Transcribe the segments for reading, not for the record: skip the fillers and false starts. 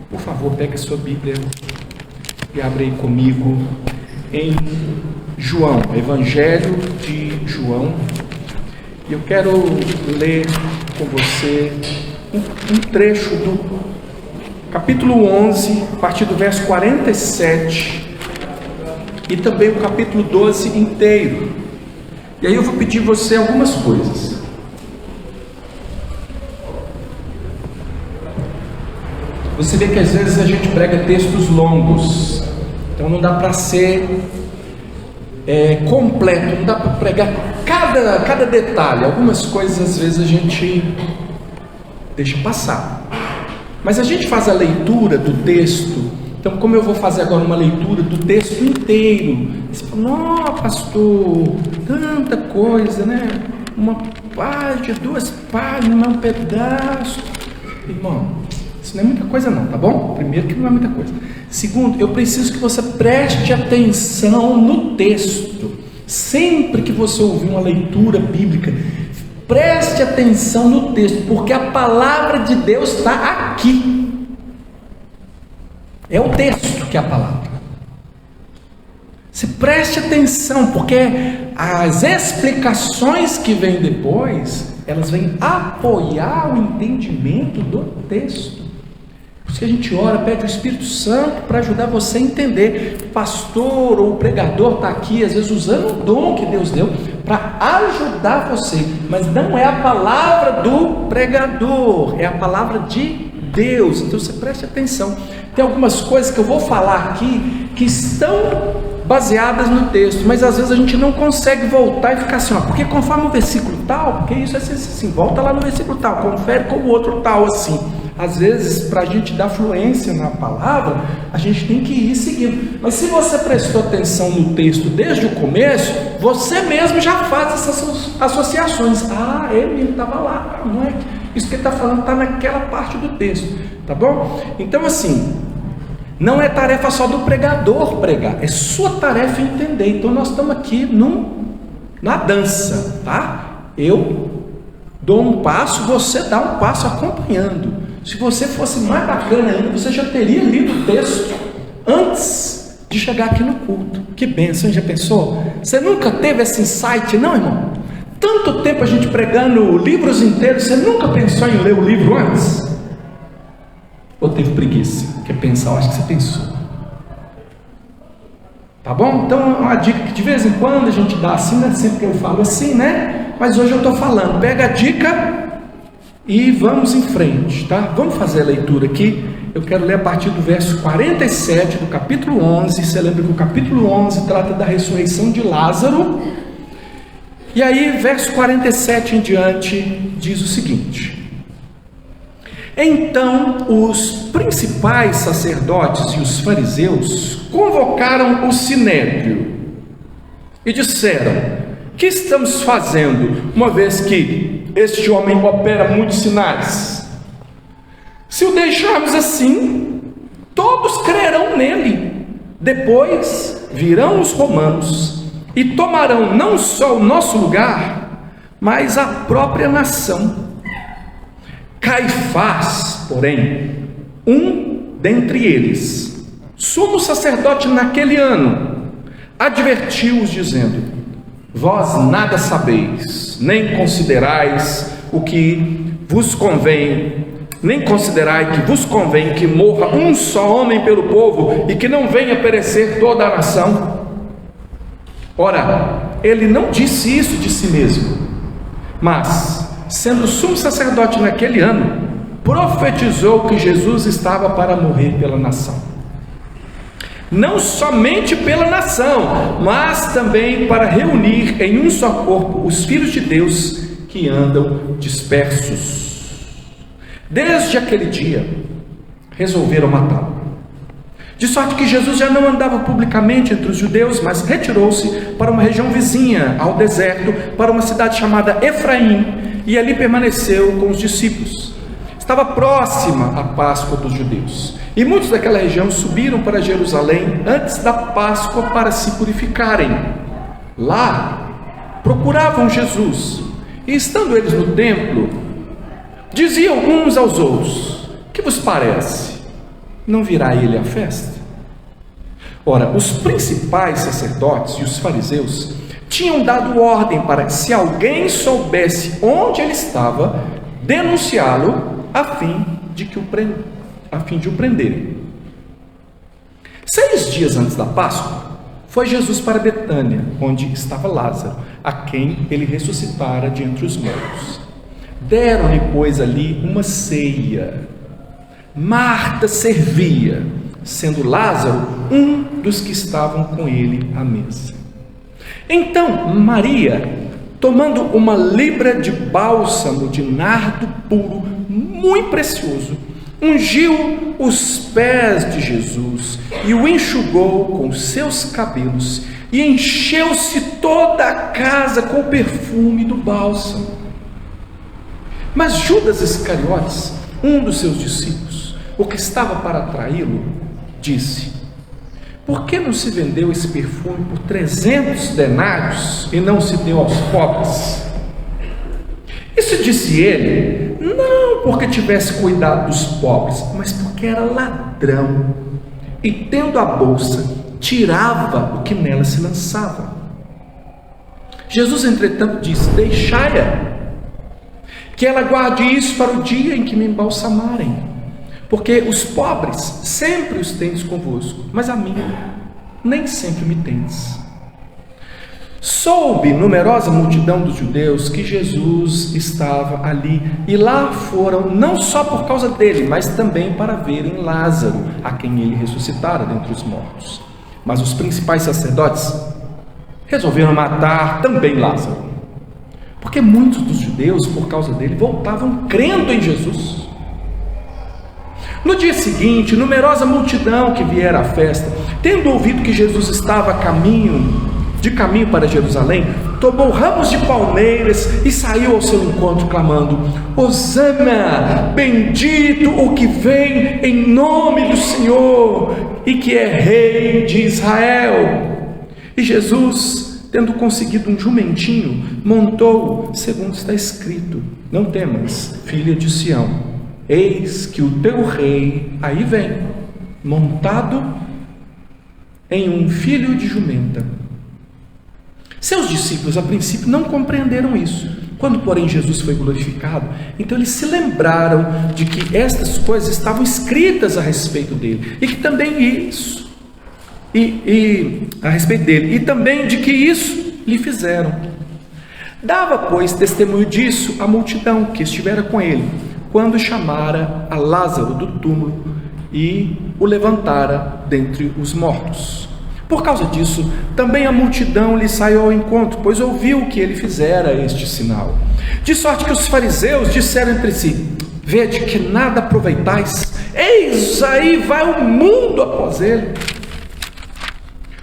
Por favor, pegue a sua Bíblia e abre aí comigo em João, Evangelho de João. E eu quero ler com você um trecho do capítulo 11, a partir do verso 47, e também o capítulo 12 inteiro. E aí eu vou pedir você algumas coisas. Você vê que às vezes a gente prega textos longos, então não dá para ser completo, não dá para pregar cada detalhe. Algumas coisas às vezes a gente deixa passar, mas a gente faz a leitura do texto. Então, como eu vou fazer agora uma leitura do texto inteiro, você fala: não, pastor, tanta coisa, né? Uma página, 2 páginas, um pedaço. Irmão, isso não é muita coisa não, tá bom? Primeiro, que não é muita coisa. Segundo, eu preciso que você preste atenção no texto. Sempre que você ouvir uma leitura bíblica, preste atenção no texto, porque a palavra de Deus está aqui. É o texto que é a palavra. Você preste atenção, porque as explicações que vêm depois, elas vêm apoiar o entendimento do texto. Por isso que a gente ora, pede o Espírito Santo para ajudar você a entender. O pastor ou o pregador está aqui, às vezes usando o dom que Deus deu para ajudar você, mas não é a palavra do pregador, é a palavra de Deus. Então você preste atenção. Tem algumas coisas que eu vou falar aqui que estão baseadas no texto, mas às vezes a gente não consegue voltar e ficar assim, porque conforme o versículo tal, porque isso é assim, volta lá no versículo tal, confere com o outro tal, assim. Às vezes, para a gente dar fluência na palavra, a gente tem que ir seguindo. Mas se você prestou atenção no texto desde o começo, você mesmo já faz essas associações. Ah, ele estava lá, não é? Isso que ele está falando está naquela parte do texto, tá bom? Então, assim, não é tarefa só do pregador pregar, é sua tarefa entender. Então, nós estamos aqui na dança, tá? Eu dou um passo, você dá um passo acompanhando. Se você fosse mais bacana ainda, você já teria lido o texto antes de chegar aqui no culto. Que bênção, já pensou? Você nunca teve esse insight, não, irmão? Tanto tempo a gente pregando livros inteiros, você nunca pensou em ler o livro antes? Ou teve preguiça? Quer pensar? Eu acho que você pensou. Tá bom? Então é uma dica que de vez em quando a gente dá assim, não é sempre que eu falo assim, né? Mas hoje eu estou falando, pega a dica e vamos em frente, tá? Vamos fazer a leitura aqui. Eu quero ler a partir do verso 47 do capítulo 11. Você lembra que o capítulo 11 trata da ressurreição de Lázaro. E aí, verso 47 em diante, diz o seguinte: então os principais sacerdotes e os fariseus convocaram o sinédrio e disseram: que estamos fazendo, uma vez que este homem opera muitos sinais? Se o deixarmos assim, todos crerão nele. Depois virão os romanos e tomarão não só o nosso lugar, mas a própria nação. Caifás, porém, um dentre eles, sumo sacerdote naquele ano, advertiu-os dizendo: vós nada sabeis, nem considerais o que vos convém, nem considerai que vos convém que morra um só homem pelo povo e que não venha perecer toda a nação. Ora, ele não disse isso de si mesmo, mas, sendo sumo sacerdote naquele ano, profetizou que Jesus estava para morrer pela nação. Não somente pela nação, mas também para reunir em um só corpo os filhos de Deus que andam dispersos. Desde aquele dia, resolveram matá-lo. De sorte que Jesus já não andava publicamente entre os judeus, mas retirou-se para uma região vizinha ao deserto, para uma cidade chamada Efraim, e ali permaneceu com os discípulos. Estava próxima a Páscoa dos judeus, e muitos daquela região subiram para Jerusalém antes da Páscoa para se purificarem. Lá procuravam Jesus, e estando eles no templo, diziam uns aos outros: que vos parece? não virá ele à festa? Ora, os principais sacerdotes e os fariseus tinham dado ordem para que, se alguém soubesse onde ele estava, denunciá-lo a fim de o prenderem. 6 dias antes da Páscoa, foi Jesus para Betânia, onde estava Lázaro, a quem ele ressuscitara de entre os mortos. Deram-lhe, pois, ali uma ceia. Marta servia, sendo Lázaro um dos que estavam com ele à mesa. Então Maria, tomando uma libra de bálsamo de nardo puro, muito precioso, ungiu os pés de Jesus e o enxugou com seus cabelos, e encheu-se toda a casa com o perfume do bálsamo. Mas Judas Iscariotes, um dos seus discípulos, o que estava para traí-lo, disse: por que não se vendeu esse perfume por 300 denários e não se deu aos pobres? Isso disse ele, não porque tivesse cuidado dos pobres, mas porque era ladrão, e tendo a bolsa, tirava o que nela se lançava. Jesus, entretanto, disse: deixai-a, que ela guarde isso para o dia em que me embalsamarem, porque os pobres sempre os tendes convosco, mas a mim nem sempre me tendes. Soube numerosa multidão dos judeus que Jesus estava ali, e lá foram não só por causa dele, mas também para verem Lázaro, a quem ele ressuscitara dentre os mortos. Mas os principais sacerdotes resolveram matar também Lázaro, porque muitos dos judeus, por causa dele, voltavam crendo em Jesus. No dia seguinte, numerosa multidão que viera à festa, tendo ouvido que Jesus estava de caminho para Jerusalém, tomou ramos de palmeiras e saiu ao seu encontro, clamando: Hosana, bendito o que vem em nome do Senhor, e que é rei de Israel. E Jesus, tendo conseguido um jumentinho, montou, segundo está escrito: não temas, filha de Sião, eis que o teu rei aí vem, montado em um filho de jumenta. Seus discípulos a princípio não compreenderam isso. Quando, porém, Jesus foi glorificado, então eles se lembraram de que estas coisas estavam escritas a respeito dele, e que também isso, a respeito dele, e também de que isso lhe fizeram. Dava, pois, testemunho disso a multidão que estivera com ele, quando chamara a Lázaro do túmulo e o levantara dentre os mortos. Por causa disso, também a multidão lhe saiu ao encontro, pois ouviu que ele fizera este sinal. De sorte que os fariseus disseram entre si: vede que nada aproveitais, eis aí vai o mundo após ele.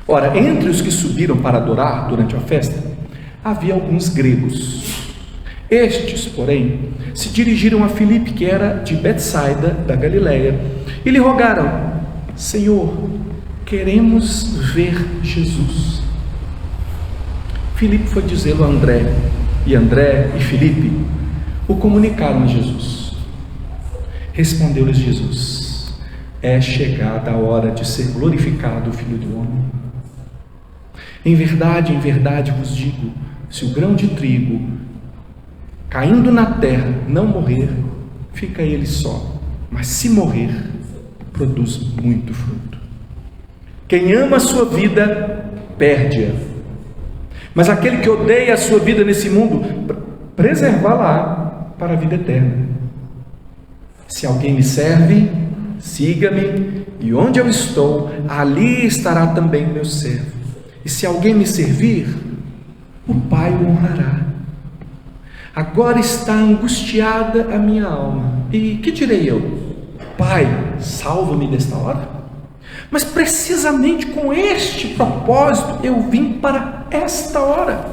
Ora, entre os que subiram para adorar durante a festa, havia alguns gregos. Estes, porém, se dirigiram a Filipe, que era de Betsaida, da Galileia, e lhe rogaram: Senhor, queremos ver Jesus. Filipe foi dizê-lo a André, e André e Filipe o comunicaram a Jesus. Respondeu-lhes Jesus: é chegada a hora de ser glorificado o Filho do Homem. Em verdade vos digo, se o grão de trigo caindo na terra não morrer, fica ele só, mas se morrer, produz muito fruto. Quem ama a sua vida, perde-a, mas aquele que odeia a sua vida nesse mundo, preservá-la para a vida eterna. Se alguém me serve, siga-me, e onde eu estou, ali estará também meu servo. E se alguém me servir, o Pai o honrará. Agora está angustiada a minha alma, e que direi eu? Pai, salva-me desta hora? Mas precisamente com este propósito eu vim para esta hora.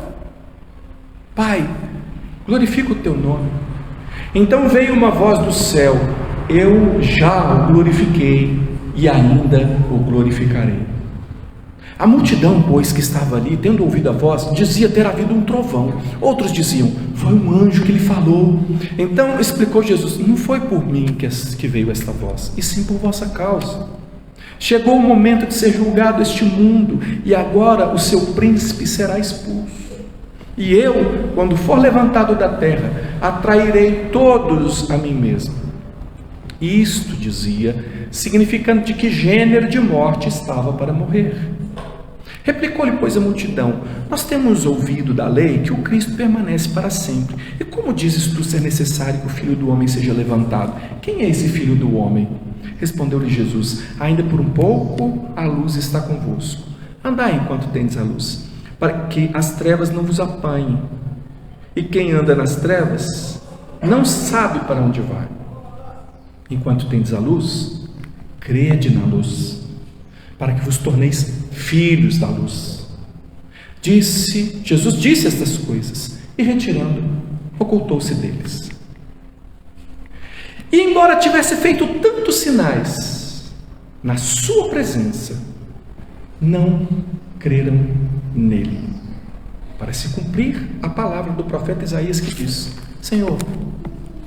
Pai, glorifica o teu nome. Então veio uma voz do céu: eu já o glorifiquei e ainda o glorificarei. A multidão, pois, que estava ali, tendo ouvido a voz, dizia ter havido um trovão. Outros diziam, foi um anjo que lhe falou. Então explicou Jesus, não foi por mim que veio esta voz, e sim por vossa causa. Chegou o momento de ser julgado este mundo, e agora o seu príncipe será expulso. E eu, quando for levantado da terra, atrairei todos a mim mesmo. Isto dizia, significando de que gênero de morte estava para morrer. Replicou-lhe, pois, a multidão, nós temos ouvido da lei que o Cristo permanece para sempre. E como dizes tu ser necessário que o Filho do Homem seja levantado? Quem é esse Filho do Homem? Respondeu-lhe Jesus, ainda por um pouco a luz está convosco. Andai enquanto tendes a luz, para que as trevas não vos apanhem. E quem anda nas trevas não sabe para onde vai. Enquanto tendes a luz, crede na luz, para que vos torneis filhos da luz. Jesus disse estas coisas, e retirando, ocultou-se deles. E embora tivesse feito tantos sinais na sua presença, não creram nele, para se cumprir a palavra do profeta Isaías que diz, Senhor,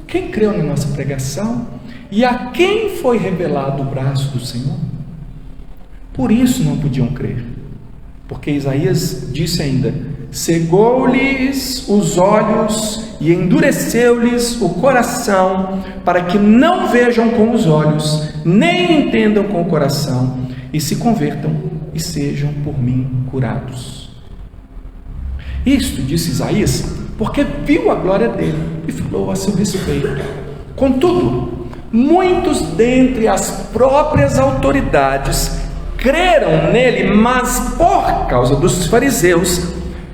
quem creu na nossa pregação e a quem foi revelado o braço do Senhor? Por isso não podiam crer, porque Isaías disse ainda, cegou-lhes os olhos e endureceu-lhes o coração, para que não vejam com os olhos, nem entendam com o coração, e se convertam e sejam por mim curados. Isto disse Isaías, porque viu a glória dele e falou a seu respeito. Contudo, muitos dentre as próprias autoridades creram nele, mas por causa dos fariseus,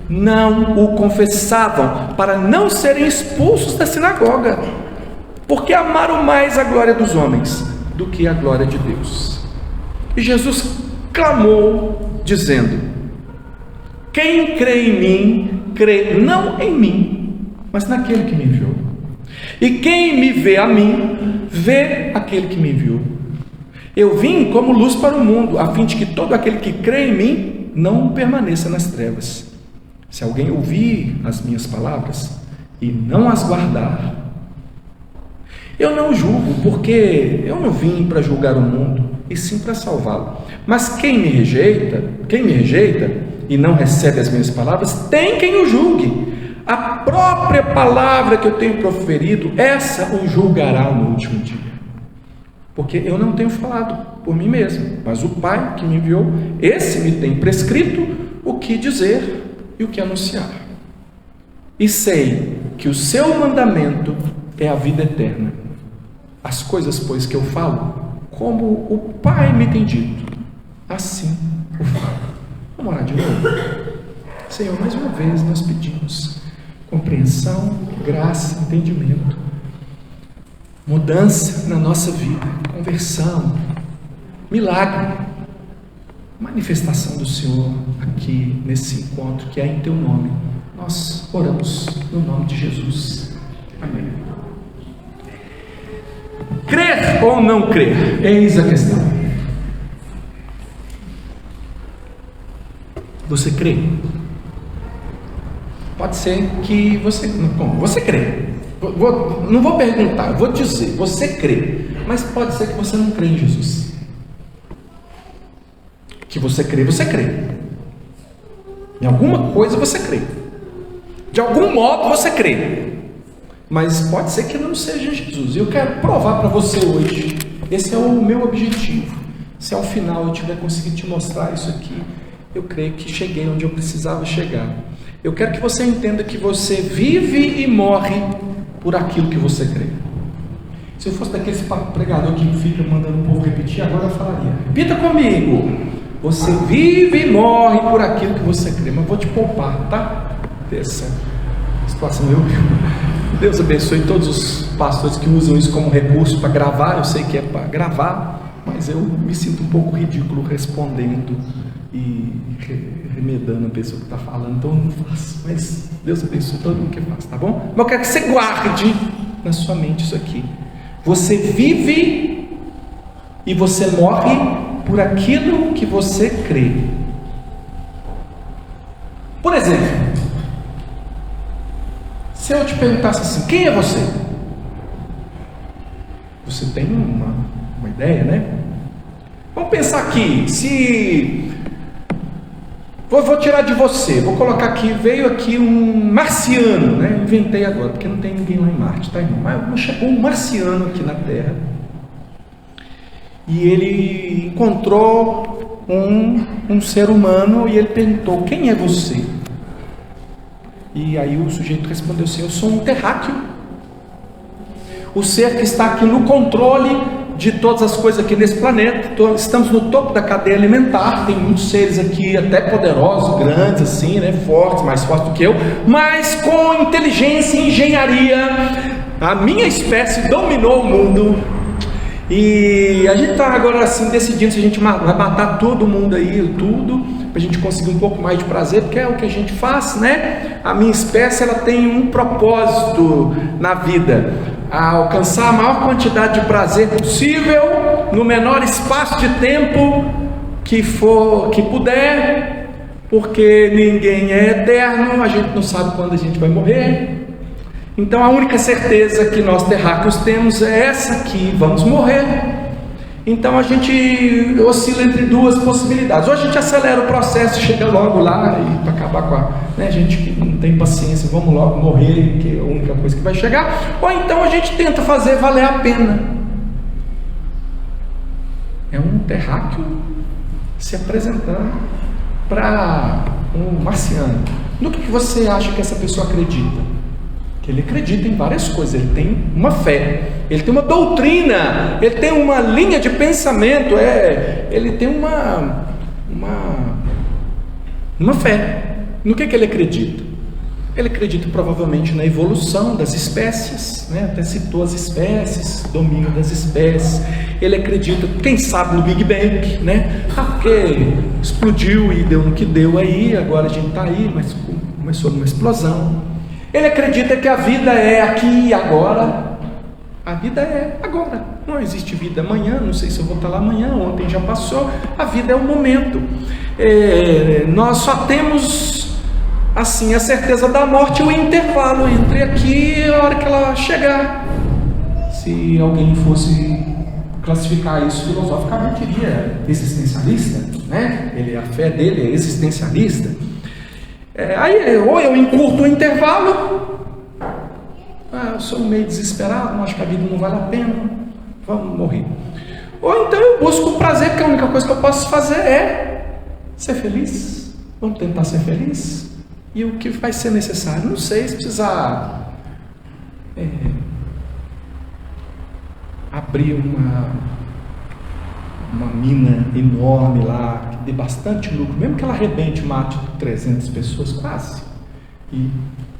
não o confessavam, para não serem expulsos da sinagoga, porque amaram mais a glória dos homens do que a glória de Deus. E Jesus clamou, dizendo, quem crê em mim, crê não em mim, mas naquele que me enviou. E quem me vê a mim, vê aquele que me enviou. Eu vim como luz para o mundo, a fim de que todo aquele que crê em mim não permaneça nas trevas. Se alguém ouvir as minhas palavras e não as guardar, eu não julgo, porque eu não vim para julgar o mundo, e sim para salvá-lo. Mas quem me rejeita e não recebe as minhas palavras, tem quem o julgue. A própria palavra que eu tenho proferido, essa o julgará no último dia. Porque eu não tenho falado por mim mesmo, mas o Pai que me enviou, esse me tem prescrito o que dizer e o que anunciar. E sei que o seu mandamento é a vida eterna. As coisas, pois, que eu falo, como o Pai me tem dito, assim o falo. Vamos orar de novo? Senhor, mais uma vez nós pedimos compreensão, graça, entendimento, mudança na nossa vida, conversão, milagre, manifestação do Senhor aqui nesse encontro que é em Teu nome. Nós oramos no nome de Jesus. Amém. Crer ou não crer? Eis a questão. Você crê? Pode ser que você... Bom, você crê. Não vou perguntar, vou dizer, você crê. Mas pode ser que você não crê em Jesus. Que você crê. Em alguma coisa você crê. De algum modo você crê. Mas pode ser que não seja Jesus. E eu quero provar para você hoje. Esse é o meu objetivo. Se ao final eu tiver conseguido te mostrar isso aqui, eu creio que cheguei onde eu precisava chegar. Eu quero que você entenda que você vive e morre por aquilo que você crê. Se eu fosse daquele pregador que fica mandando o povo repetir, agora eu falaria, repita comigo, você vive e morre por aquilo que você crê. Mas vou te poupar, tá? Dessa situação. Deus abençoe todos os pastores que usam isso como recurso para gravar. Eu sei que é para gravar, mas eu me sinto um pouco ridículo respondendo e remedando a pessoa que está falando. Então eu não faço, mas Deus abençoe todo mundo que faz, tá bom? Mas eu quero que você guarde na sua mente isso aqui. Você vive e você morre por aquilo que você crê. Por exemplo, se eu te perguntasse assim, quem é você? Você tem uma ideia, né? Vamos pensar aqui, se... Vou tirar de você, vou colocar aqui, veio aqui um marciano, né? Inventei agora, porque não tem ninguém lá em Marte, tá, irmão? Mas chegou um marciano aqui na Terra, e ele encontrou um ser humano, e ele perguntou, quem é você? E aí o sujeito respondeu assim, eu sou um terráqueo, o ser que está aqui no controle de todas as coisas aqui nesse planeta. Estamos no topo da cadeia alimentar, tem muitos seres aqui até poderosos, grandes assim, né, fortes, mais fortes do que eu, mas com inteligência e engenharia, a minha espécie dominou o mundo, e a gente está agora assim decidindo se a gente vai matar todo mundo aí, tudo, para a gente conseguir um pouco mais de prazer, porque é o que a gente faz, né? A minha espécie, ela tem um propósito na vida, a alcançar a maior quantidade de prazer possível, no menor espaço de tempo que puder, porque ninguém é eterno, a gente não sabe quando a gente vai morrer. Então a única certeza que nós terráqueos temos é essa aqui, vamos morrer. Então a gente oscila entre duas possibilidades, ou a gente acelera o processo, chega logo lá e para acabar com a, né, gente que não tem paciência, vamos logo morrer, que é a única coisa que vai chegar, ou então a gente tenta fazer valer a pena. É um terráqueo se apresentando para um marciano. No que você acha que essa pessoa acredita? Que ele acredita em várias coisas, ele tem uma fé, ele tem uma doutrina, ele tem uma linha de pensamento, ele tem uma fé. No que ele acredita? Ele acredita provavelmente na evolução das espécies, né? Até citou as espécies, domínio das espécies. Ele acredita, quem sabe, no Big Bang, né? Porque explodiu e deu no que deu aí, agora a gente está aí, mas começou numa explosão. Ele acredita que a vida é aqui e agora. A vida é agora. Não existe vida amanhã, não sei se eu vou estar lá amanhã, ontem já passou. A vida é o momento. Nós só temos assim a certeza da morte e o intervalo entre aqui e a hora que ela chegar. Se alguém fosse classificar isso filosoficamente, diria existencialista, né? A fé dele é existencialista. Aí ou eu encurto o intervalo, eu sou meio desesperado, acho que a vida não vale a pena, vamos morrer. Ou então eu busco o prazer, porque a única coisa que eu posso fazer é ser feliz. Vamos tentar ser feliz. E o que vai ser necessário? Não sei, se precisar abrir uma mina enorme lá, que dê bastante lucro, mesmo que ela arrebente, mate 300 pessoas quase, e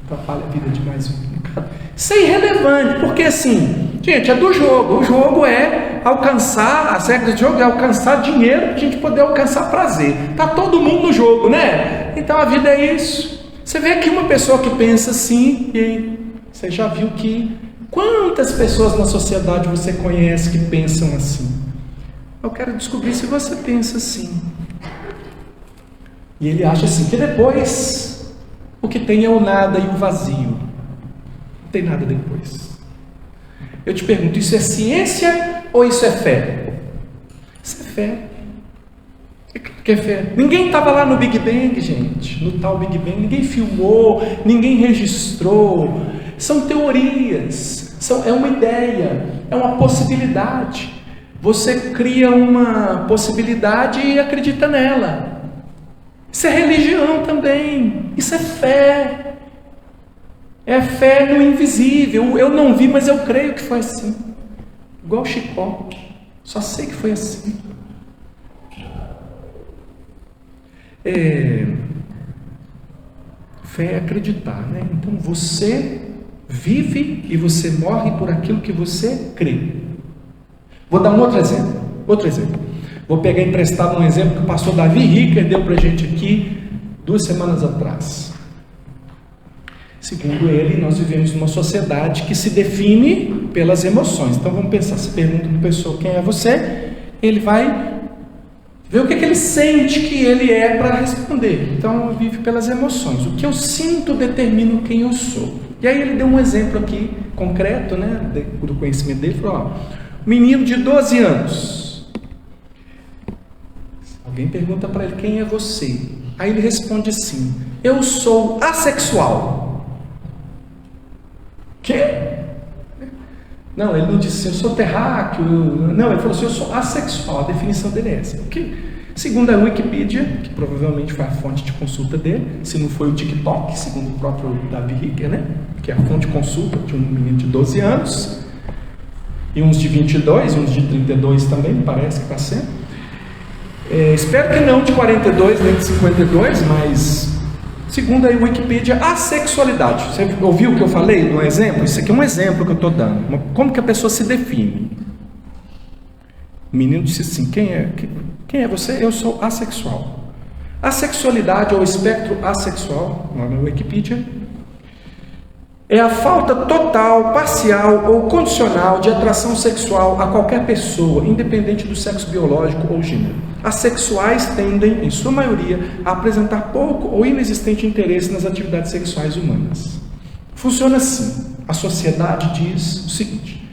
atrapalha a vida de mais um bocado. Isso é irrelevante, porque assim, gente, é do jogo. O jogo é alcançar, as regras de jogo é alcançar dinheiro para a gente poder alcançar prazer. Está todo mundo no jogo, né? Então a vida é isso. Você vê aqui uma pessoa que pensa assim, e aí você já viu que quantas pessoas na sociedade você conhece que pensam assim? Eu quero descobrir se você pensa assim. E ele acha assim, que depois o que tem é o nada e o vazio. Não tem nada depois. Eu te pergunto, isso é ciência ou isso é fé? Isso é fé. É claro que é fé. Ninguém estava lá no Big Bang, gente. No tal Big Bang, ninguém filmou, ninguém registrou. São teorias, é uma ideia, é uma possibilidade. Você cria uma possibilidade e acredita nela. Isso é religião também. Isso é fé. É fé no invisível. Eu não vi, mas eu creio que foi assim. Igual Chicó. Só sei que foi assim. Fé é acreditar, né? Então você vive e você morre por aquilo que você crê. Vou dar um outro exemplo. Vou pegar emprestado um exemplo que o pastor Davi Ricker deu para a gente aqui 2 semanas atrás. Segundo ele, nós vivemos numa sociedade que se define pelas emoções. Então vamos pensar, se pergunta para a pessoa quem é você, ele vai Vê o que ele sente que ele é para responder. Então, vive pelas emoções. O que eu sinto determina quem eu sou. E aí ele deu um exemplo aqui, concreto, né, do conhecimento dele. Falou, menino de 12 anos. Alguém pergunta para ele, quem é você? Aí ele responde assim, eu sou assexual. Quê? Não, ele não disse assim, eu sou terráqueo. Não, ele falou assim, eu sou assexual. A definição dele é essa. Porque, segundo a Wikipedia, que provavelmente foi a fonte de consulta dele, se não foi o TikTok, segundo o próprio Davi Ricker, né? Que é a fonte de consulta de um menino de 12 anos, e uns de 22, uns de 32 também, parece que está sendo. Espero que não de 42, nem de 52, mas... Segundo a Wikipedia, a sexualidade. Você ouviu o que eu falei no exemplo? Isso aqui é um exemplo que eu estou dando. Como que a pessoa se define? O menino disse assim, quem é você? Eu sou assexual. A sexualidade, ou espectro assexual, lá na Wikipedia, é a falta total, parcial ou condicional de atração sexual a qualquer pessoa, independente do sexo biológico ou gênero. Assexuais tendem, em sua maioria, a apresentar pouco ou inexistente interesse nas atividades sexuais humanas. Funciona assim. A sociedade diz o seguinte,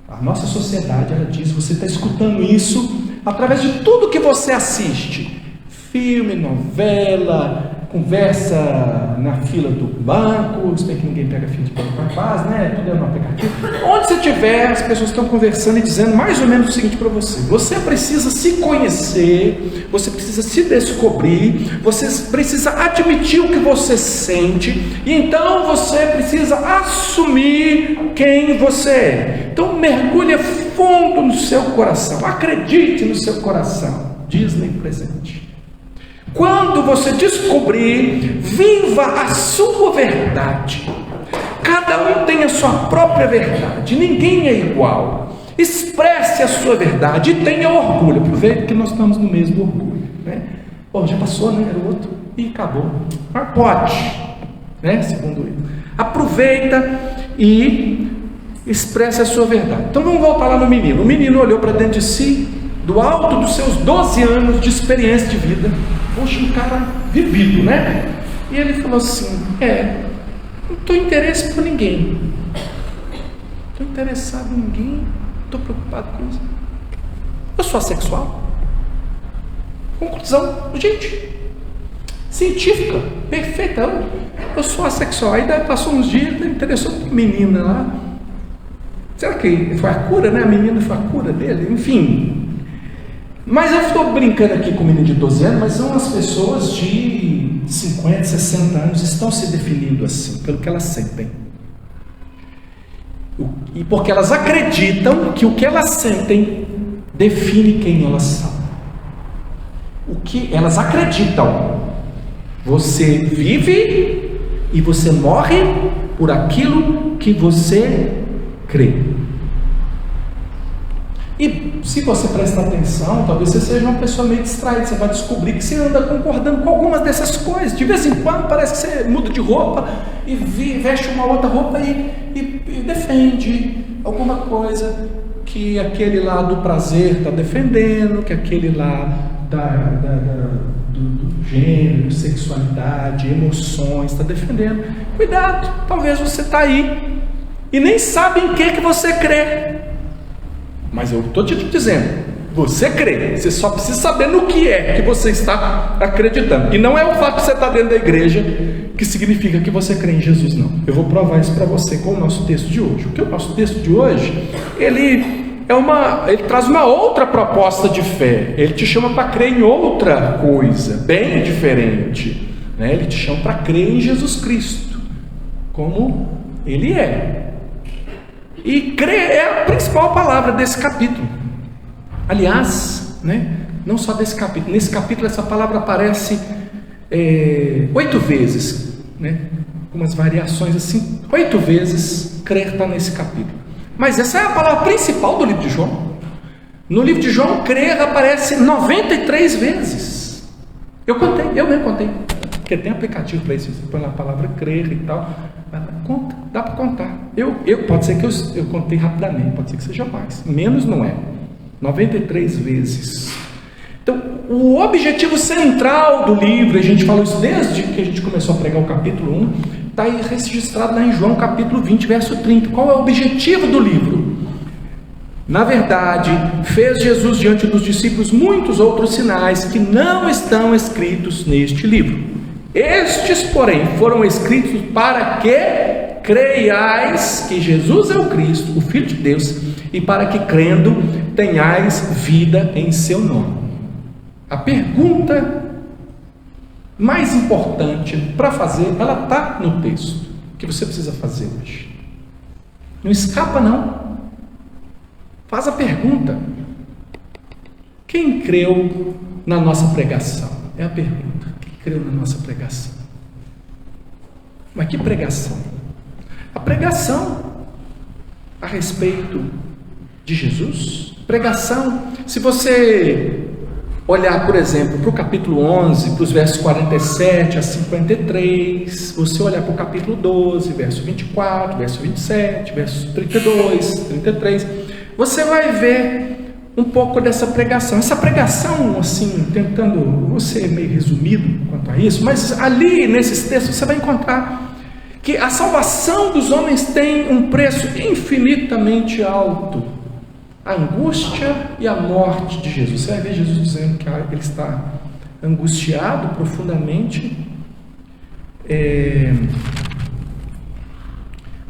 a nossa sociedade, ela diz, você está escutando isso através de tudo que você assiste, filme, novela, conversa na fila do banco, se bem que ninguém pega fila de banco para quase, né? Tudo é no aplicativo. Onde você estiver, as pessoas estão conversando e dizendo mais ou menos o seguinte para você: você precisa se conhecer, você precisa se descobrir, você precisa admitir o que você sente, e então você precisa assumir quem você é. Então mergulhe fundo no seu coração, acredite no seu coração. Disney presente. Quando você descobrir, viva a sua verdade. Cada um tem a sua própria verdade, ninguém é igual. Expresse a sua verdade e tenha orgulho. Aproveita que nós estamos no mesmo orgulho, né? Bom, já passou, né? Era o outro e acabou. Mas pode, né? Segundo ele. Aproveita e expresse a sua verdade. Então vamos voltar lá no menino. O menino olhou para dentro de si, do alto dos seus 12 anos de experiência de vida. Poxa, um cara vivido, né? E ele falou assim, não estou interessado por ninguém. Não estou interessado em ninguém, não estou preocupado com isso. Eu sou assexual. Conclusão, gente, científica, perfeita. Eu sou assexual. Aí daí passou uns dias, ele interessou por uma menina lá. Será que foi a cura, né? A menina foi a cura dele? Enfim. Mas eu estou brincando aqui com o menino de 12 anos, mas são as pessoas de 50, 60 anos estão se definindo assim, pelo que elas sentem. E porque elas acreditam que o que elas sentem define quem elas são. O que elas acreditam. Você vive e você morre por aquilo que você crê. E se você prestar atenção, talvez você seja uma pessoa meio distraída, você vai descobrir que você anda concordando com algumas dessas coisas. De vez em quando parece que você muda de roupa e veste uma outra roupa e defende alguma coisa que aquele lá do prazer está defendendo, que aquele lá do gênero, sexualidade, emoções está defendendo. Cuidado, talvez você está aí e nem sabe em que você crê. Mas eu estou te dizendo, você crê, você só precisa saber no que é que você está acreditando. E não é o fato de você estar dentro da igreja que significa que você crê em Jesus, não. Eu vou provar isso para você com o nosso texto de hoje. Porque o nosso texto de hoje, ele traz uma outra proposta de fé. Ele te chama para crer em outra coisa, bem diferente, né? Ele te chama para crer em Jesus Cristo, como Ele é. E crer é a principal palavra desse capítulo. Aliás, né, não só desse capítulo. Nesse capítulo essa palavra aparece 8 vezes, né, umas variações assim. 8 vezes crer está nesse capítulo. Mas essa é a palavra principal do livro de João. No livro de João, crer aparece 93 vezes. Eu mesmo contei. Porque tem aplicativo para isso. Você põe lá a palavra crer e tal. Conta, dá para contar. Pode ser que eu contei rapidamente, pode ser que seja mais. Menos não é. 93 vezes. Então Então, o objetivo central do livro, a gente falou isso desde que a gente começou a pregar o capítulo 1, está aí registrado lá em João capítulo 20, verso 30. Qual é o objetivo do livro? Na verdade, fez Jesus diante dos discípulos muitos outros sinais que não estão escritos neste livro. Estes, porém, foram escritos para que creiais que Jesus é o Cristo, o Filho de Deus, e para que, crendo, tenhais vida em seu nome. A pergunta mais importante para fazer, ela está no texto, que você precisa fazer hoje. Não escapa não. Faz a pergunta. Quem creu na nossa pregação? É a pergunta. Quem creu na nossa pregação? Mas que pregação? A pregação a respeito de Jesus. Pregação, se você olhar, por exemplo, para o capítulo 11, para os versos 47 a 53, você olhar para o capítulo 12, verso 24, verso 27, verso 32, 33, você vai ver um pouco dessa pregação. Essa pregação, assim, tentando, vou ser meio resumido quanto a isso, mas ali nesses textos você vai encontrar que a salvação dos homens tem um preço infinitamente alto. A angústia e a morte de Jesus. Você vai ver Jesus dizendo que ele está angustiado profundamente.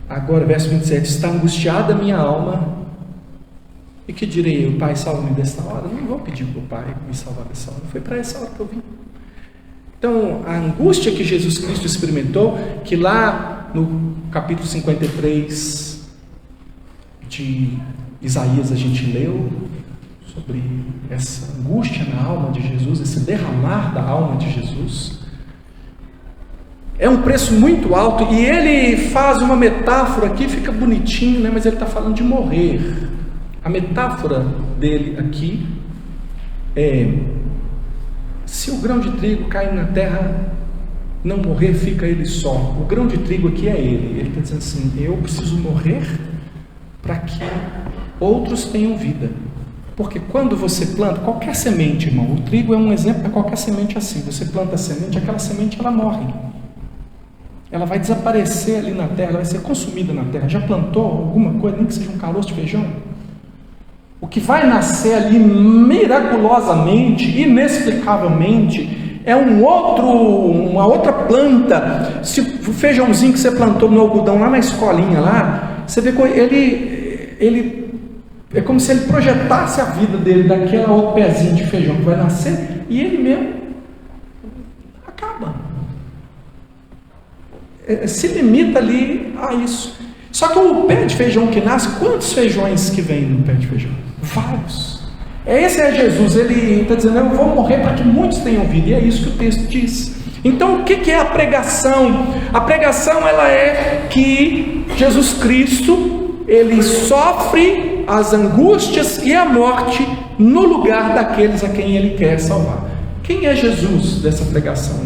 Agora, verso 27, está angustiada a minha alma. E que direi eu, Pai, salva-me desta hora? Não vou pedir para o Pai me salvar dessa hora. Foi para essa hora que eu vim. Então, a angústia que Jesus Cristo experimentou, que lá no capítulo 53 de Isaías a gente leu sobre essa angústia na alma de Jesus, esse derramar da alma de Jesus, é um preço muito alto, e ele faz uma metáfora aqui, fica bonitinho, né? Mas ele está falando de morrer. A metáfora dele aqui é: se o grão de trigo cair na terra, não morrer, fica ele só. O grão de trigo aqui é ele. Ele está dizendo assim: eu preciso morrer para que outros tenham vida. Porque quando você planta qualquer semente, irmão, o trigo é um exemplo para qualquer semente assim. Você planta a semente, aquela semente ela morre. Ela vai desaparecer ali na terra, ela vai ser consumida na terra. Já plantou alguma coisa, nem que seja um caroço de feijão? O que vai nascer ali miraculosamente, inexplicavelmente, é uma outra planta. Se o feijãozinho que você plantou no algodão lá na escolinha lá, você vê que ele é como se ele projetasse a vida dele daquela outro pezinho de feijão que vai nascer, e ele mesmo acaba. Se limita ali a isso. Só que o pé de feijão que nasce, quantos feijões que vem no pé de feijão? Vários. Esse é Jesus. Ele está dizendo: eu vou morrer para que muitos tenham vida. E é isso que o texto diz. Então, o que é a pregação? A pregação, ela é que Jesus Cristo, ele sofre as angústias e a morte no lugar daqueles a quem ele quer salvar. Quem é Jesus dessa pregação?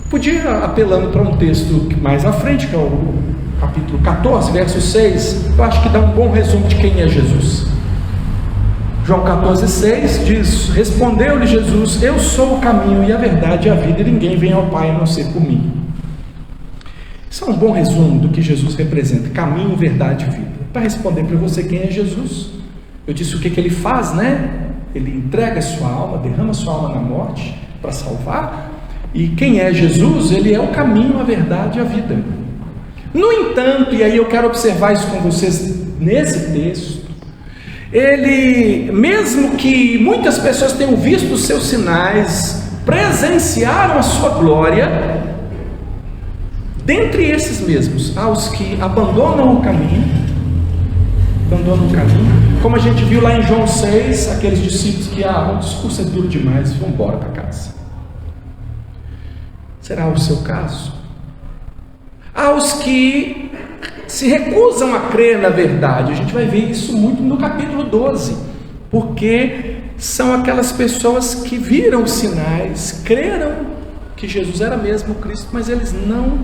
Podia ir apelando para um texto mais à frente, que é o capítulo 14, verso 6, eu acho que dá um bom resumo de quem é Jesus. João 14, 6 diz: respondeu-lhe Jesus: eu sou o caminho e a verdade e a vida, e ninguém vem ao Pai a não ser por mim. Isso é um bom resumo do que Jesus representa: caminho, verdade e vida. Para responder para você quem é Jesus, eu disse o que ele faz, né? Ele entrega a sua alma, derrama a sua alma na morte para salvar. E quem é Jesus? Ele é o caminho, a verdade e a vida. No entanto, e aí eu quero observar isso com vocês nesse texto, ele, mesmo que muitas pessoas tenham visto os seus sinais, presenciaram a sua glória, dentre esses mesmos, há os que abandonam o caminho, como a gente viu lá em João 6, aqueles discípulos que, o discurso é duro demais, vão embora para casa. Será o seu caso? Há os que se recusam a crer na verdade. A gente vai ver isso muito no capítulo 12, porque são aquelas pessoas que viram os sinais, creram que Jesus era mesmo o Cristo, mas eles não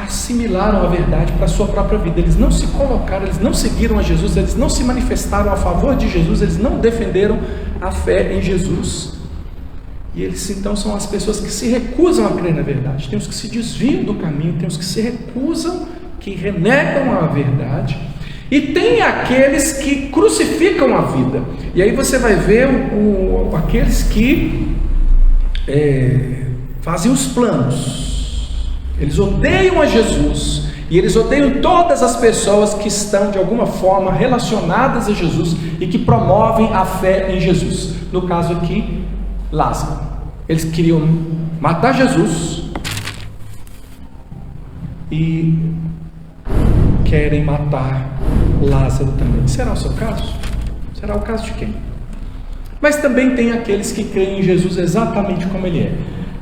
assimilaram a verdade para a sua própria vida. Eles não se colocaram, eles não seguiram a Jesus, eles não se manifestaram a favor de Jesus, eles não defenderam a fé em Jesus. E eles então são as pessoas que se recusam a crer na verdade. Tem os que se desviam do caminho, tem os que se recusam, que renegam a verdade, e tem aqueles que crucificam a vida. E aí você vai ver aqueles que fazem os planos. Eles odeiam a Jesus, e eles odeiam todas as pessoas que estão de alguma forma relacionadas a Jesus e que promovem a fé em Jesus. No caso aqui, Lázaro. Eles queriam matar Jesus e querem matar Lázaro também. Será o seu caso? Será o caso de quem? Mas também tem aqueles que creem em Jesus exatamente como Ele é.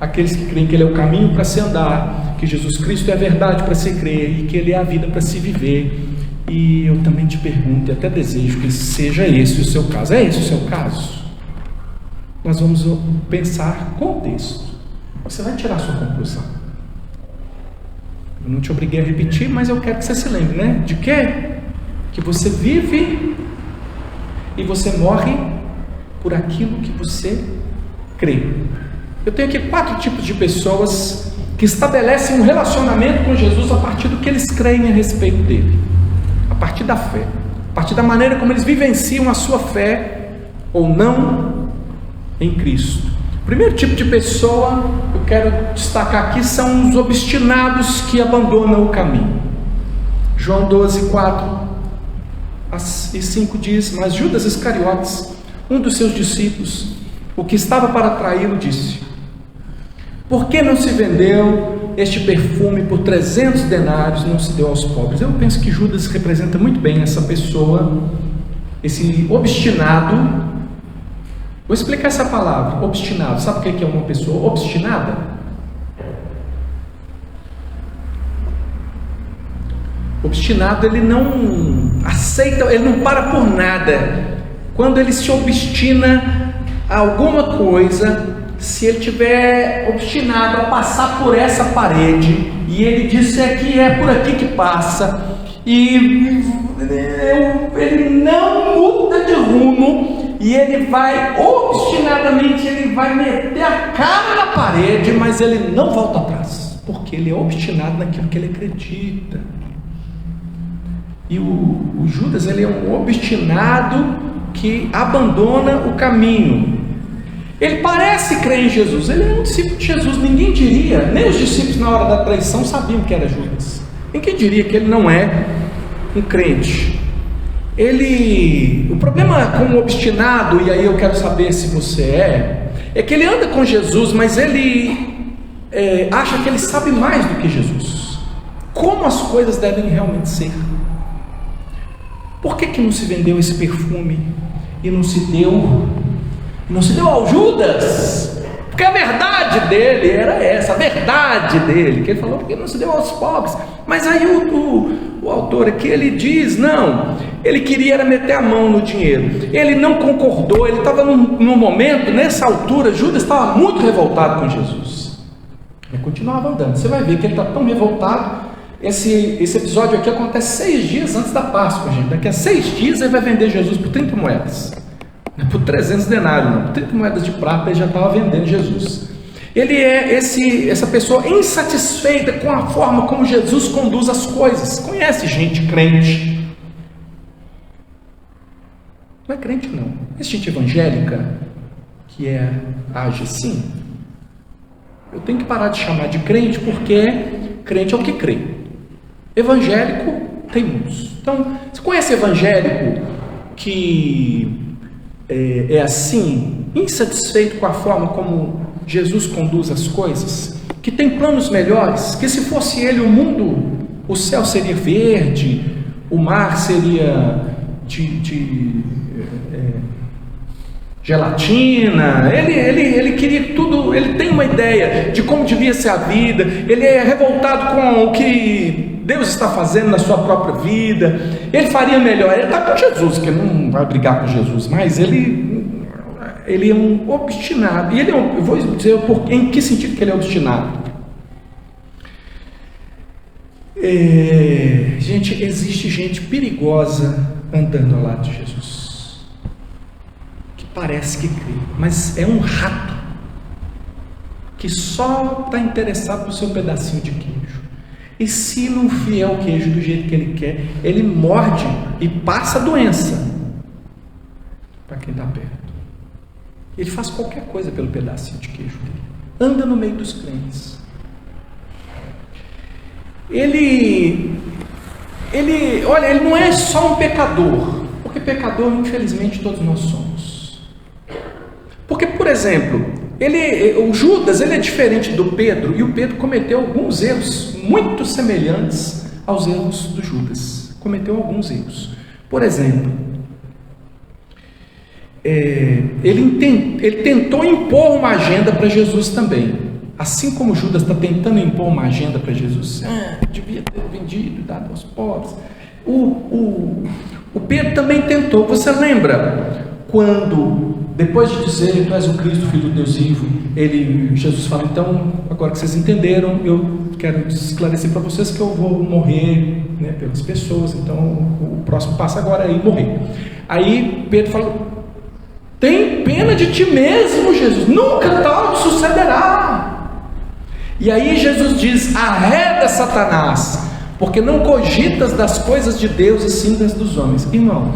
Aqueles que creem que Ele é o caminho para se andar, que Jesus Cristo é a verdade para se crer e que Ele é a vida para se viver. E eu também te pergunto e até desejo que seja esse o seu caso. É esse o seu caso? Nós vamos pensar contexto. Você vai tirar a sua conclusão. Eu não te obriguei a repetir, mas eu quero que você se lembre, né? De quê? Que você vive e você morre por aquilo que você crê. Eu tenho aqui 4 tipos de pessoas que estabelecem um relacionamento com Jesus a partir do que eles creem a respeito dele, a partir da fé, a partir da maneira como eles vivenciam a sua fé ou não em Cristo. O primeiro tipo de pessoa que eu quero destacar aqui são os obstinados que abandonam o caminho. João 12, 4 e 5 diz: mas Judas Iscariotes, um dos seus discípulos, o que estava para traí-lo, disse: por que não se vendeu este perfume por 300 denários e não se deu aos pobres? Eu penso que Judas representa muito bem essa pessoa, esse obstinado. Vou explicar essa palavra, obstinado. Sabe o que é uma pessoa obstinada? Obstinado, ele não aceita, ele não para por nada. Quando ele se obstina a alguma coisa, se ele tiver obstinado a passar por essa parede, e ele disser que é por aqui que passa, e ele não muda de rumo, e ele vai obstinadamente, ele vai meter a cara na parede, mas ele não volta atrás, porque ele é obstinado naquilo que ele acredita. E o Judas, ele é um obstinado que abandona o caminho. Ele parece crer em Jesus, ele é um discípulo de Jesus. Ninguém diria, nem os discípulos na hora da traição sabiam que era Judas. Ninguém diria que ele não é um crente. O problema com o obstinado, e aí eu quero saber se você é que ele anda com Jesus, mas ele acha que ele sabe mais do que Jesus, como as coisas devem realmente ser. Por que não se vendeu esse perfume e não se deu ao Judas? Porque a verdade dele era essa, a verdade dele, que ele falou, porque não se deu aos pobres. Mas aí o autor aqui, ele diz, não, ele queria era meter a mão no dinheiro, ele não concordou, ele estava num momento, nessa altura, Judas estava muito revoltado com Jesus, ele continuava andando. Você vai ver que ele está tão revoltado. Esse episódio aqui acontece 6 dias antes da Páscoa, gente. Daqui a 6 dias ele vai vender Jesus por 30 moedas, não é por 300 denários, não, por 30 moedas de prata ele já estava vendendo Jesus. Ele é essa pessoa insatisfeita com a forma como Jesus conduz as coisas. Conhece gente crente? Não é crente não, é gente evangélica que age assim. Eu tenho que parar de chamar de crente, porque crente é o que crê. Evangélico tem muitos. Então, você conhece evangélico que é assim, insatisfeito com a forma como Jesus conduz as coisas, que tem planos melhores, que se fosse ele o mundo, o céu seria verde, o mar seria de gelatina, ele queria tudo, ele tem uma ideia de como devia ser a vida, ele é revoltado com o que Deus está fazendo na sua própria vida, ele faria melhor, ele está com Jesus, que não vai brigar com Jesus, mas ele é um obstinado, e eu vou dizer em que sentido que ele é obstinado. Gente, existe gente perigosa andando ao lado de Jesus, parece que crê, mas é um rato que só está interessado no seu pedacinho de queijo. E se não vier o queijo do jeito que ele quer, ele morde e passa a doença para quem está perto. Ele faz qualquer coisa pelo pedacinho de queijo dele. Anda no meio dos crentes. Ele não é só um pecador, porque pecador, infelizmente, todos nós somos. Porque, por exemplo, o Judas, ele é diferente do Pedro, e o Pedro cometeu alguns erros muito semelhantes aos erros do Judas. Cometeu alguns erros. Por exemplo, ele tentou impor uma agenda para Jesus também. Assim como Judas está tentando impor uma agenda para Jesus, devia ter vendido, dado aos pobres. O Pedro também tentou. Você lembra quando, depois de dizer: tu és o Cristo, Filho do Deus vivo, Jesus fala: então, agora que vocês entenderam, eu quero esclarecer para vocês que eu vou morrer, né, pelas pessoas. Então o próximo passo agora é ir morrer. Aí Pedro falou: tem pena de ti mesmo, Jesus, nunca tal te sucederá. E aí Jesus diz: arreda, Satanás, porque não cogitas das coisas de Deus e sim das dos homens. Irmão,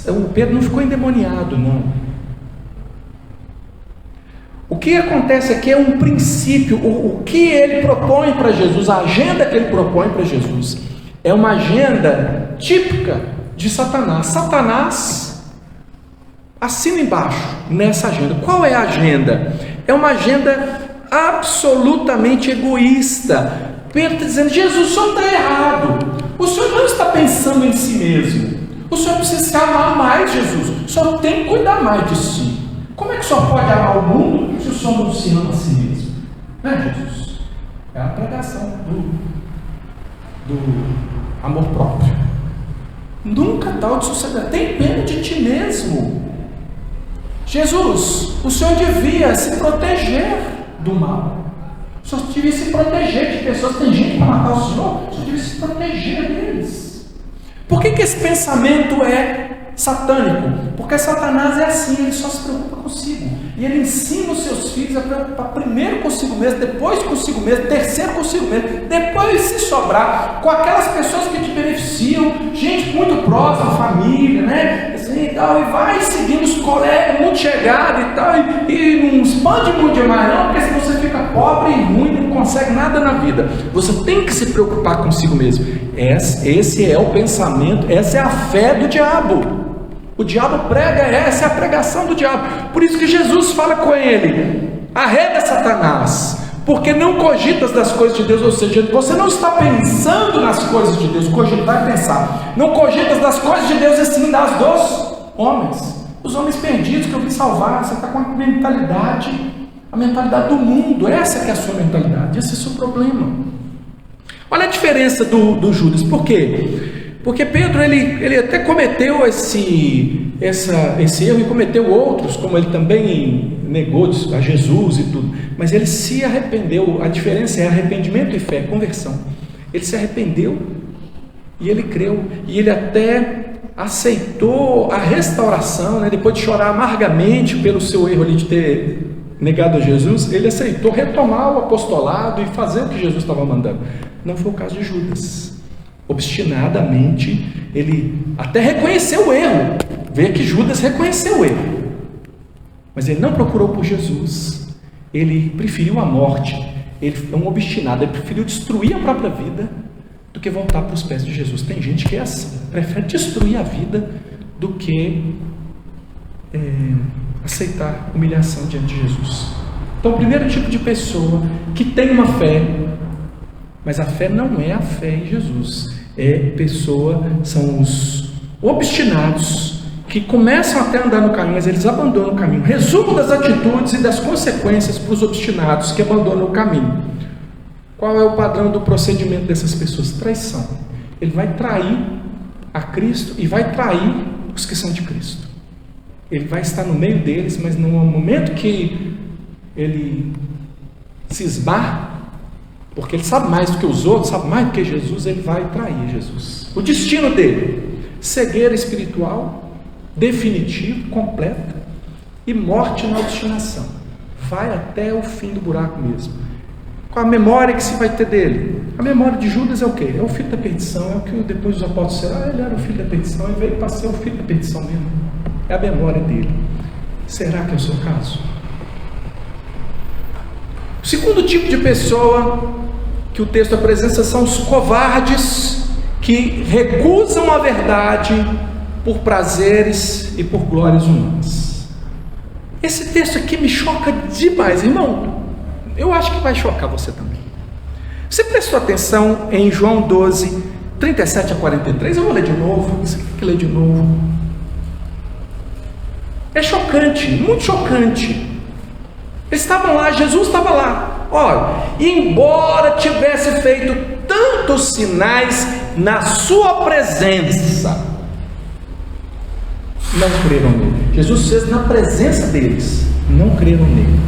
o Pedro não ficou endemoniado, não. O que acontece aqui é um princípio. O que ele propõe para Jesus, a agenda que ele propõe para Jesus, é uma agenda típica de Satanás. Satanás assina embaixo nessa agenda. Qual é a agenda? É uma agenda absolutamente egoísta. Pedro está dizendo: Jesus, o senhor está errado. O senhor não está pensando em si mesmo. O senhor precisa se amar mais, Jesus. O senhor tem que cuidar mais de si. Como é que o senhor pode amar o mundo se o senhor não se ama a si mesmo? Não é, Jesus? É a pregação do amor próprio. Nunca tal de suceder. Tem pena de ti mesmo. Jesus, o senhor devia se proteger do mal. O senhor devia se proteger de pessoas. Tem gente para matar o senhor devia se proteger deles. Por que esse pensamento é satânico? Porque Satanás é assim, ele só se preocupa consigo. E ele ensina os seus filhos a preocupar primeiro consigo mesmo, depois consigo mesmo, terceiro consigo mesmo, depois, se sobrar, com aquelas pessoas que te beneficiam, gente muito próxima, família, né? Assim, e tal, e vai seguindo os colegas, muito chegado e tal, e não expande muito demais não, porque senão você fica pobre e ruim, não consegue nada na vida. Você tem que se preocupar consigo mesmo. Esse é o pensamento, essa é a fé do diabo. O diabo prega, essa é a pregação do diabo. Por isso que Jesus fala com ele: arreda, Satanás, porque não cogitas das coisas de Deus. Ou seja, você não está pensando nas coisas de Deus. Cogitar é pensar. Não cogitas das coisas de Deus, e sim das dos homens. Os homens perdidos que eu vim salvar. Você está com a mentalidade do mundo. Essa que é a sua mentalidade, esse é o seu problema. Olha a diferença do Judas. Por quê? Porque Pedro, ele até cometeu esse erro, e cometeu outros, como ele também negou a Jesus e tudo, mas ele se arrependeu. A diferença é arrependimento e fé, conversão. Ele se arrependeu e ele creu, e ele até aceitou a restauração, né? Depois de chorar amargamente pelo seu erro ali de ter negado a Jesus, ele aceitou retomar o apostolado e fazer o que Jesus estava mandando. Não foi o caso de Judas. Obstinadamente, ele até reconheceu o erro. Vê que Judas reconheceu o erro, mas ele não procurou por Jesus. Ele preferiu a morte. Ele é um obstinado. Ele preferiu destruir a própria vida do que voltar para os pés de Jesus. Tem gente que é assim, prefere destruir a vida do que aceitar humilhação diante de Jesus. Então, o primeiro tipo de pessoa que tem uma fé, mas a fé não é a fé em Jesus. São os obstinados que começam até a andar no caminho, mas eles abandonam o caminho. Resumo das atitudes e das consequências para os obstinados que abandonam o caminho. Qual é o padrão do procedimento dessas pessoas? Traição. Ele vai trair a Cristo e vai trair os que são de Cristo. Ele vai estar no meio deles, mas no momento que ele se esbarra, porque ele sabe mais do que os outros, sabe mais do que Jesus, ele vai trair Jesus. O destino dele: cegueira espiritual, definitiva, completa, e morte na obstinação. Vai até o fim do buraco mesmo. Com a memória que se vai ter dele. A memória de Judas é o quê? É o filho da perdição, é o que depois os apóstolos disseram, ele era o filho da perdição, e veio para ser o filho da perdição mesmo. É a memória dele. Será que é o seu caso? O segundo tipo de pessoa que o texto apresenta são os covardes que recusam a verdade por prazeres e por glórias humanas. Esse texto aqui me choca demais, irmão. Eu acho que vai chocar você também. Você prestou atenção em João 12, 37 a 43? Eu vou ler de novo. Você tem que ler de novo. É chocante, muito chocante. Eles estavam lá, Jesus estava lá. Olha, embora tivesse feito tantos sinais na sua presença, não creram nele. Jesus fez na presença deles, não creram nele.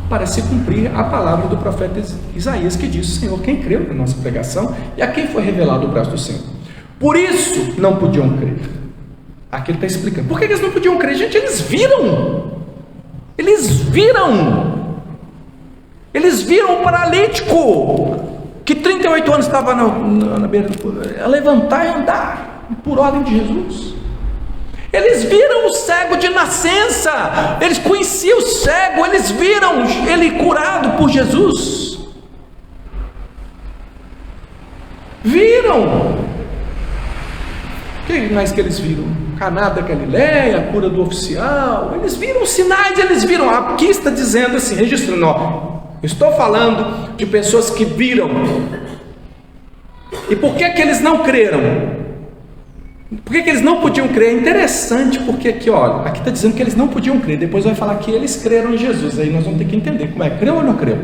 Para se cumprir a palavra do profeta Isaías, que diz: Senhor, quem creu na nossa pregação e a quem foi revelado o braço do Senhor? Por isso não podiam crer. Aqui ele está explicando. Por que eles não podiam crer? Gente, eles viram. Eles viram o paralítico, que 38 anos estava na beira do... a levantar e andar, por ordem de Jesus. Eles viram o cego de nascença, eles conheciam o cego, eles viram ele curado por Jesus. Viram. O que mais que eles viram? Caná da Galileia, a cura do oficial. Eles viram sinais, eles viram. Aqui está dizendo assim, registrando, ó, estou falando de pessoas que viram. E por que eles não creram? Por que eles não podiam crer? É interessante, porque aqui, olha, aqui está dizendo que eles não podiam crer. Depois vai falar que eles creram em Jesus. Aí nós vamos ter que entender como é, creu ou não creu?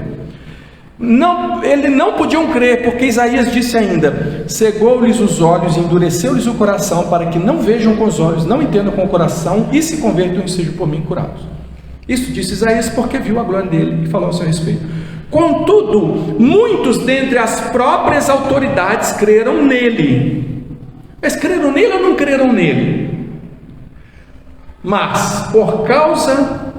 Não, eles não podiam crer, porque Isaías disse ainda: cegou-lhes os olhos e endureceu-lhes o coração, para que não vejam com os olhos, não entendam com o coração e se convertam e sejam por mim curados. Isso disse Isaías porque viu a glória dele e falou ao seu respeito. Contudo, muitos dentre as próprias autoridades creram nele. Mas creram nele ou não creram nele? Mas por causa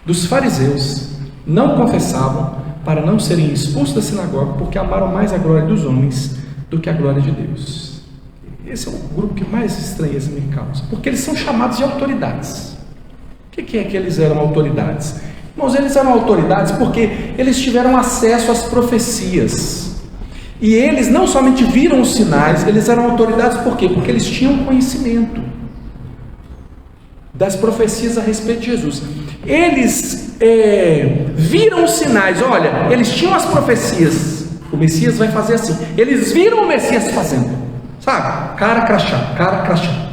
dos fariseus, não confessavam, para não serem expulsos da sinagoga, porque amaram mais a glória dos homens do que a glória de Deus. Esse é o grupo que mais estranheza me causa, porque eles são chamados de autoridades. O que é que eles eram autoridades? Irmãos, eles eram autoridades porque eles tiveram acesso às profecias. E eles não somente viram os sinais, eles eram autoridades por quê? Porque eles tinham conhecimento das profecias a respeito de Jesus. Eles viram os sinais, olha, eles tinham as profecias, o Messias vai fazer assim, eles viram o Messias fazendo, sabe, cara crachá,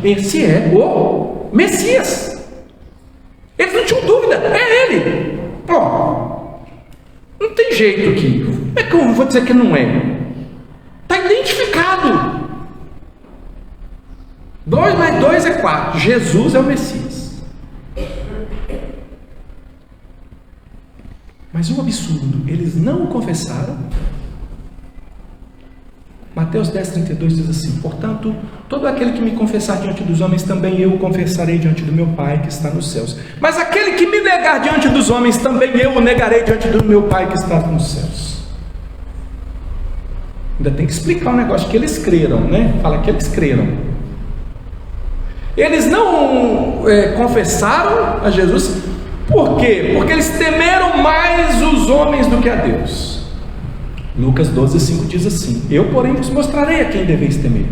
esse é o Messias, eles não tinham dúvida, é ele, ó, não tem jeito aqui, como é que eu vou dizer que não é? Está identificado, 2 mais 2 é 4, Jesus é o Messias. Mas o absurdo, eles não o confessaram. Mateus 10,32 diz assim: portanto, todo aquele que me confessar diante dos homens, também eu o confessarei diante do meu Pai que está nos céus. Mas aquele que me negar diante dos homens, também eu o negarei diante do meu Pai que está nos céus. Ainda tem que explicar um negócio, que eles creram, né? Fala que eles creram. Eles não confessaram a Jesus. Por quê? Porque eles temeram mais os homens do que a Deus. Lucas 12,5 diz assim: eu, porém, vos mostrarei a quem deveis temer.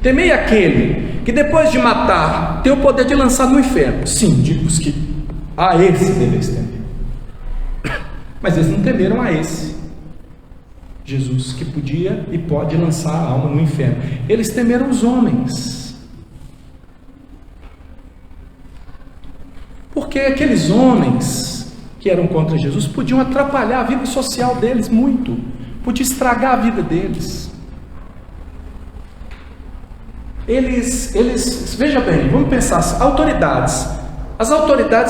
Temei aquele que, depois de matar, tem o poder de lançar no inferno. Sim, digo-vos que a esse deveis temer. Mas eles não temeram a esse Jesus, que podia e pode lançar a alma no inferno. Eles temeram os homens. Porque aqueles homens que eram contra Jesus podiam atrapalhar a vida social deles muito, podia estragar a vida deles. Eles, veja bem, vamos pensar, as autoridades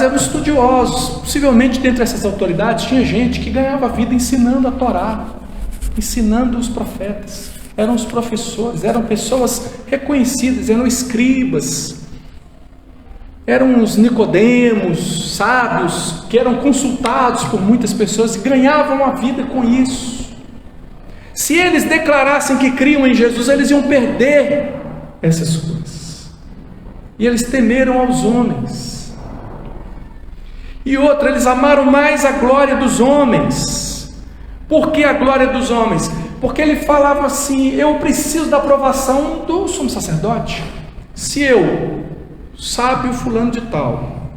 eram estudiosos, possivelmente dentre essas autoridades tinha gente que ganhava vida ensinando a Torá, ensinando os profetas, eram os professores, eram pessoas reconhecidas, eram escribas, eram os Nicodemos, sábios, que eram consultados por muitas pessoas e ganhavam a vida com isso. Se eles declarassem que criam em Jesus, eles iam perder essas coisas. E eles temeram aos homens. E outra, eles amaram mais a glória dos homens. Por que a glória dos homens? Porque ele falava assim: eu preciso da aprovação do sumo sacerdote. Se eu, sábio fulano de tal,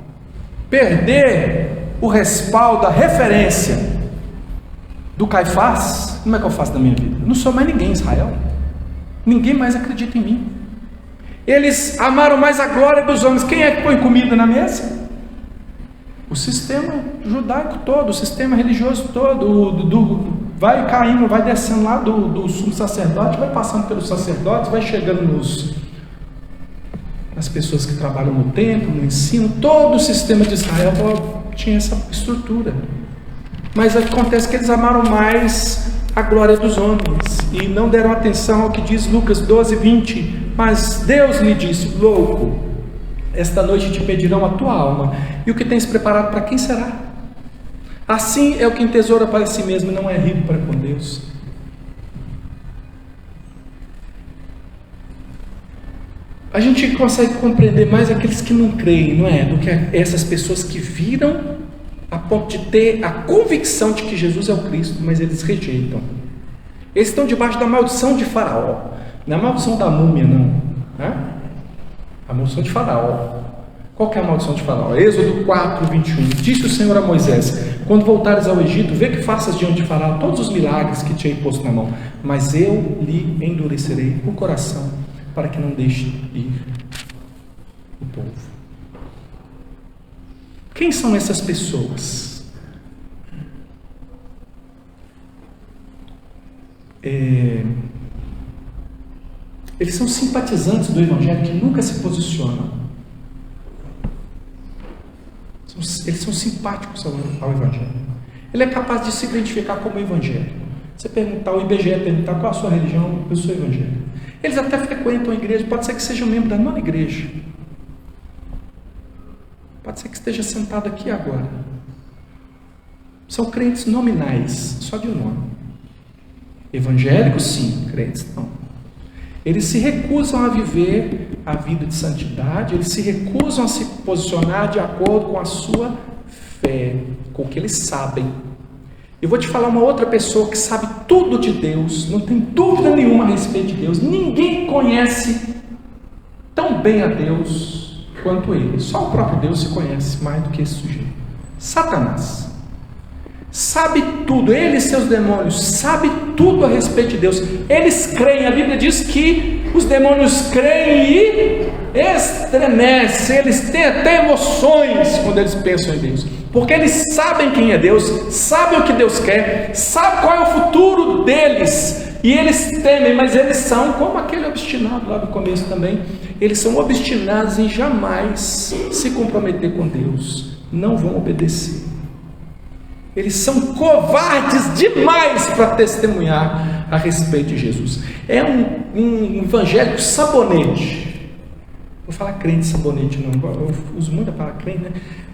perder o respaldo, a referência do Caifás, como é que eu faço da minha vida? Eu não sou mais ninguém em Israel. Ninguém mais acredita em mim. Eles amaram mais a glória dos homens. Quem é que põe comida na mesa? O sistema judaico todo, o sistema religioso todo, vai caindo, vai descendo lá do sumo sacerdote, vai passando pelos sacerdotes, vai chegando nas pessoas que trabalham no templo, no ensino. Todo o sistema de Israel tinha essa estrutura. Mas acontece que eles amaram mais a glória dos homens e não deram atenção ao que diz Lucas 12, 20. Mas Deus lhe disse: louco, esta noite te pedirão a tua alma, e o que tens preparado para quem será? Assim é o que entesoura para si mesmo e não é rico para com Deus. A gente consegue compreender mais aqueles que não creem, não é? Do que essas pessoas que viram a ponto de ter a convicção de que Jesus é o Cristo, mas eles rejeitam. Eles estão debaixo da maldição de Faraó. Não é a maldição da múmia, não. A maldição de Faraó. Qual que é a maldição de Faraó? Êxodo 4, 21. Disse o Senhor a Moisés: quando voltares ao Egito, vê que faças diante de Faraó todos os milagres que te hei posto na mão, mas eu lhe endurecerei o coração, para que não deixe ir o povo. Quem são essas pessoas? Eles são simpatizantes do Evangelho que nunca se posicionam. Eles são simpáticos ao Evangelho. Ele é capaz de se identificar como evangélico. Você perguntar, o IBGE perguntar qual a sua religião, eu sou evangélico. Eles até frequentam a igreja, pode ser que seja um membro da nona igreja. Pode ser que esteja sentado aqui agora. São crentes nominais, só de nome. Evangélicos, sim, crentes não. Eles se recusam a viver a vida de santidade, eles se recusam a se posicionar de acordo com a sua fé, com o que eles sabem. Eu vou te falar uma outra pessoa que sabe tudo de Deus, não tem dúvida nenhuma a respeito de Deus. Ninguém conhece tão bem a Deus quanto ele. Só o próprio Deus se conhece mais do que esse sujeito. Satanás sabe tudo, ele e seus demônios sabem tudo a respeito de Deus. Eles creem, a Bíblia diz que os demônios creem e estremecem, eles têm até emoções quando eles pensam em Deus, porque eles sabem quem é Deus, sabem o que Deus quer, sabem qual é o futuro deles, e eles temem, mas eles são como aquele obstinado lá do começo também. Eles são obstinados em jamais se comprometer com Deus, não vão obedecer. Eles são covardes demais para testemunhar a respeito de Jesus. É um evangélico sabonete. Vou falar crente sabonete, não. Eu uso muito a palavra crente, né?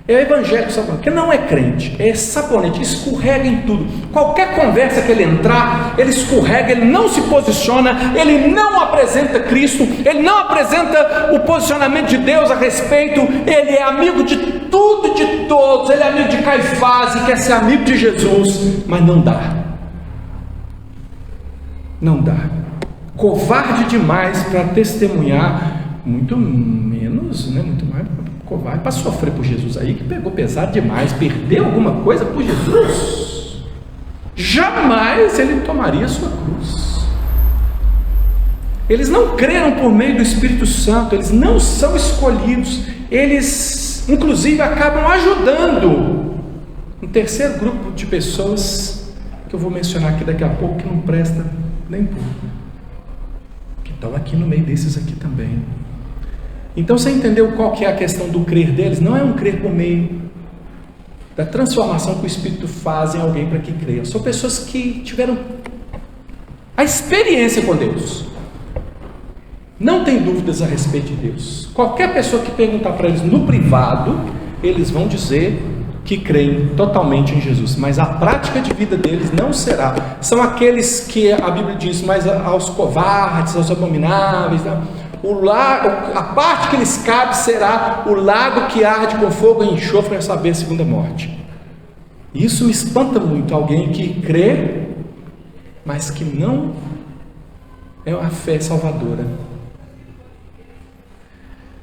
É evangélico sabonete, que não é crente, é sabonete, escorrega em tudo. Qualquer conversa que ele entrar, ele escorrega, ele não se posiciona, ele não apresenta Cristo, ele não apresenta o posicionamento de Deus a respeito, ele é amigo de tudo e de todos, ele é amigo de Caifás e quer ser amigo de Jesus, mas não dá. Não dá. Covarde demais para testemunhar, muito menos, né? Muito mais covarde para sofrer por Jesus aí, que pegou pesado demais, perdeu alguma coisa por Jesus, jamais ele tomaria sua cruz. Eles não creram por meio do Espírito Santo, eles não são escolhidos, eles inclusive acabam ajudando um terceiro grupo de pessoas que eu vou mencionar aqui daqui a pouco, que não presta nem pouco, que estão aqui no meio desses aqui também. Então você entendeu qual que é a questão do crer deles? Não é um crer por meio da transformação que o Espírito faz em alguém para que creia. São pessoas que tiveram a experiência com Deus. não tem dúvidas a respeito de Deus. Qualquer pessoa que perguntar para eles no privado, eles vão dizer que creem totalmente em Jesus, mas a prática de vida deles não será. São aqueles que a Bíblia diz, mas aos covardes, aos abomináveis, a parte que lhes cabe será o lago que arde com fogo e enxofre, a saber, a segunda morte. Isso me espanta muito, alguém que crê, mas que não é a fé salvadora.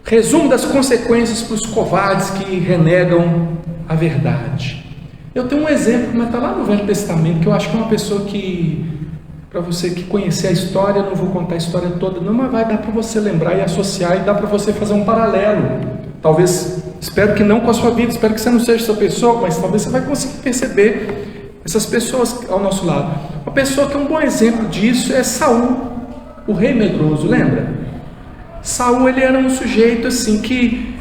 Resumo das consequências para os covardes que renegam a verdade. Eu tenho um exemplo, mas está lá no Velho Testamento, que eu acho que é uma pessoa que, para você que conhecer a história, eu não vou contar a história toda não, mas vai dar para você lembrar e associar, e dá para você fazer um paralelo. Talvez, espero que não com a sua vida, espero que você não seja essa pessoa, mas talvez você vai conseguir perceber essas pessoas ao nosso lado. Uma pessoa que é um bom exemplo disso é Saul, o rei medroso, lembra? Saul, ele era um sujeito assim que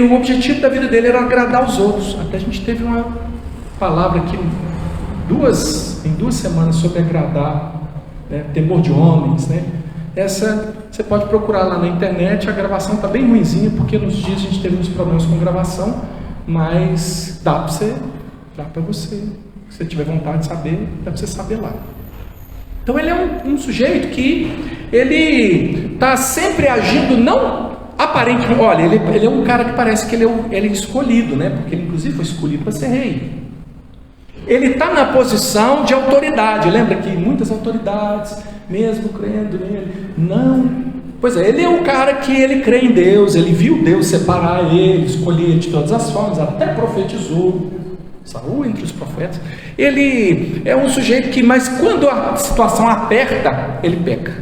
o objetivo da vida dele era agradar os outros. Até a gente teve uma palavra aqui em 2 semanas sobre agradar, né? Temor de homens, né? Essa você pode procurar lá na internet. A gravação está bem ruinzinha, porque nos dias a gente teve uns problemas com gravação, mas dá para você, se você tiver vontade de saber, dá para você saber lá. Então ele é um sujeito que ele está sempre agindo, não aparentemente, olha, ele é um cara que parece que ele é escolhido, né? Porque ele inclusive foi escolhido para ser rei. Ele está na posição de autoridade. Lembra que muitas autoridades, mesmo crendo nele, não. Pois é, ele é o cara que ele crê em Deus, ele viu Deus separar ele, escolher ele de todas as formas, até profetizou. Saul entre os profetas. Ele é um sujeito que, mas quando a situação aperta, ele peca.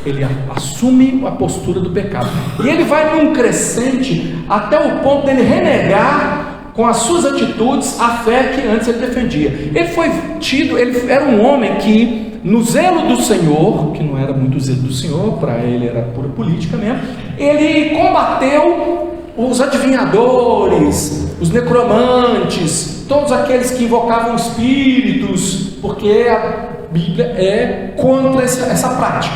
Ele assume a postura do pecado. E ele vai num crescente até o ponto dele renegar com as suas atitudes a fé que antes ele defendia. Ele era um homem que, no zelo do Senhor, que não era muito zelo do Senhor, para ele era pura política mesmo, ele combateu os adivinhadores, os necromantes, todos aqueles que invocavam espíritos, porque a Bíblia é contra essa prática,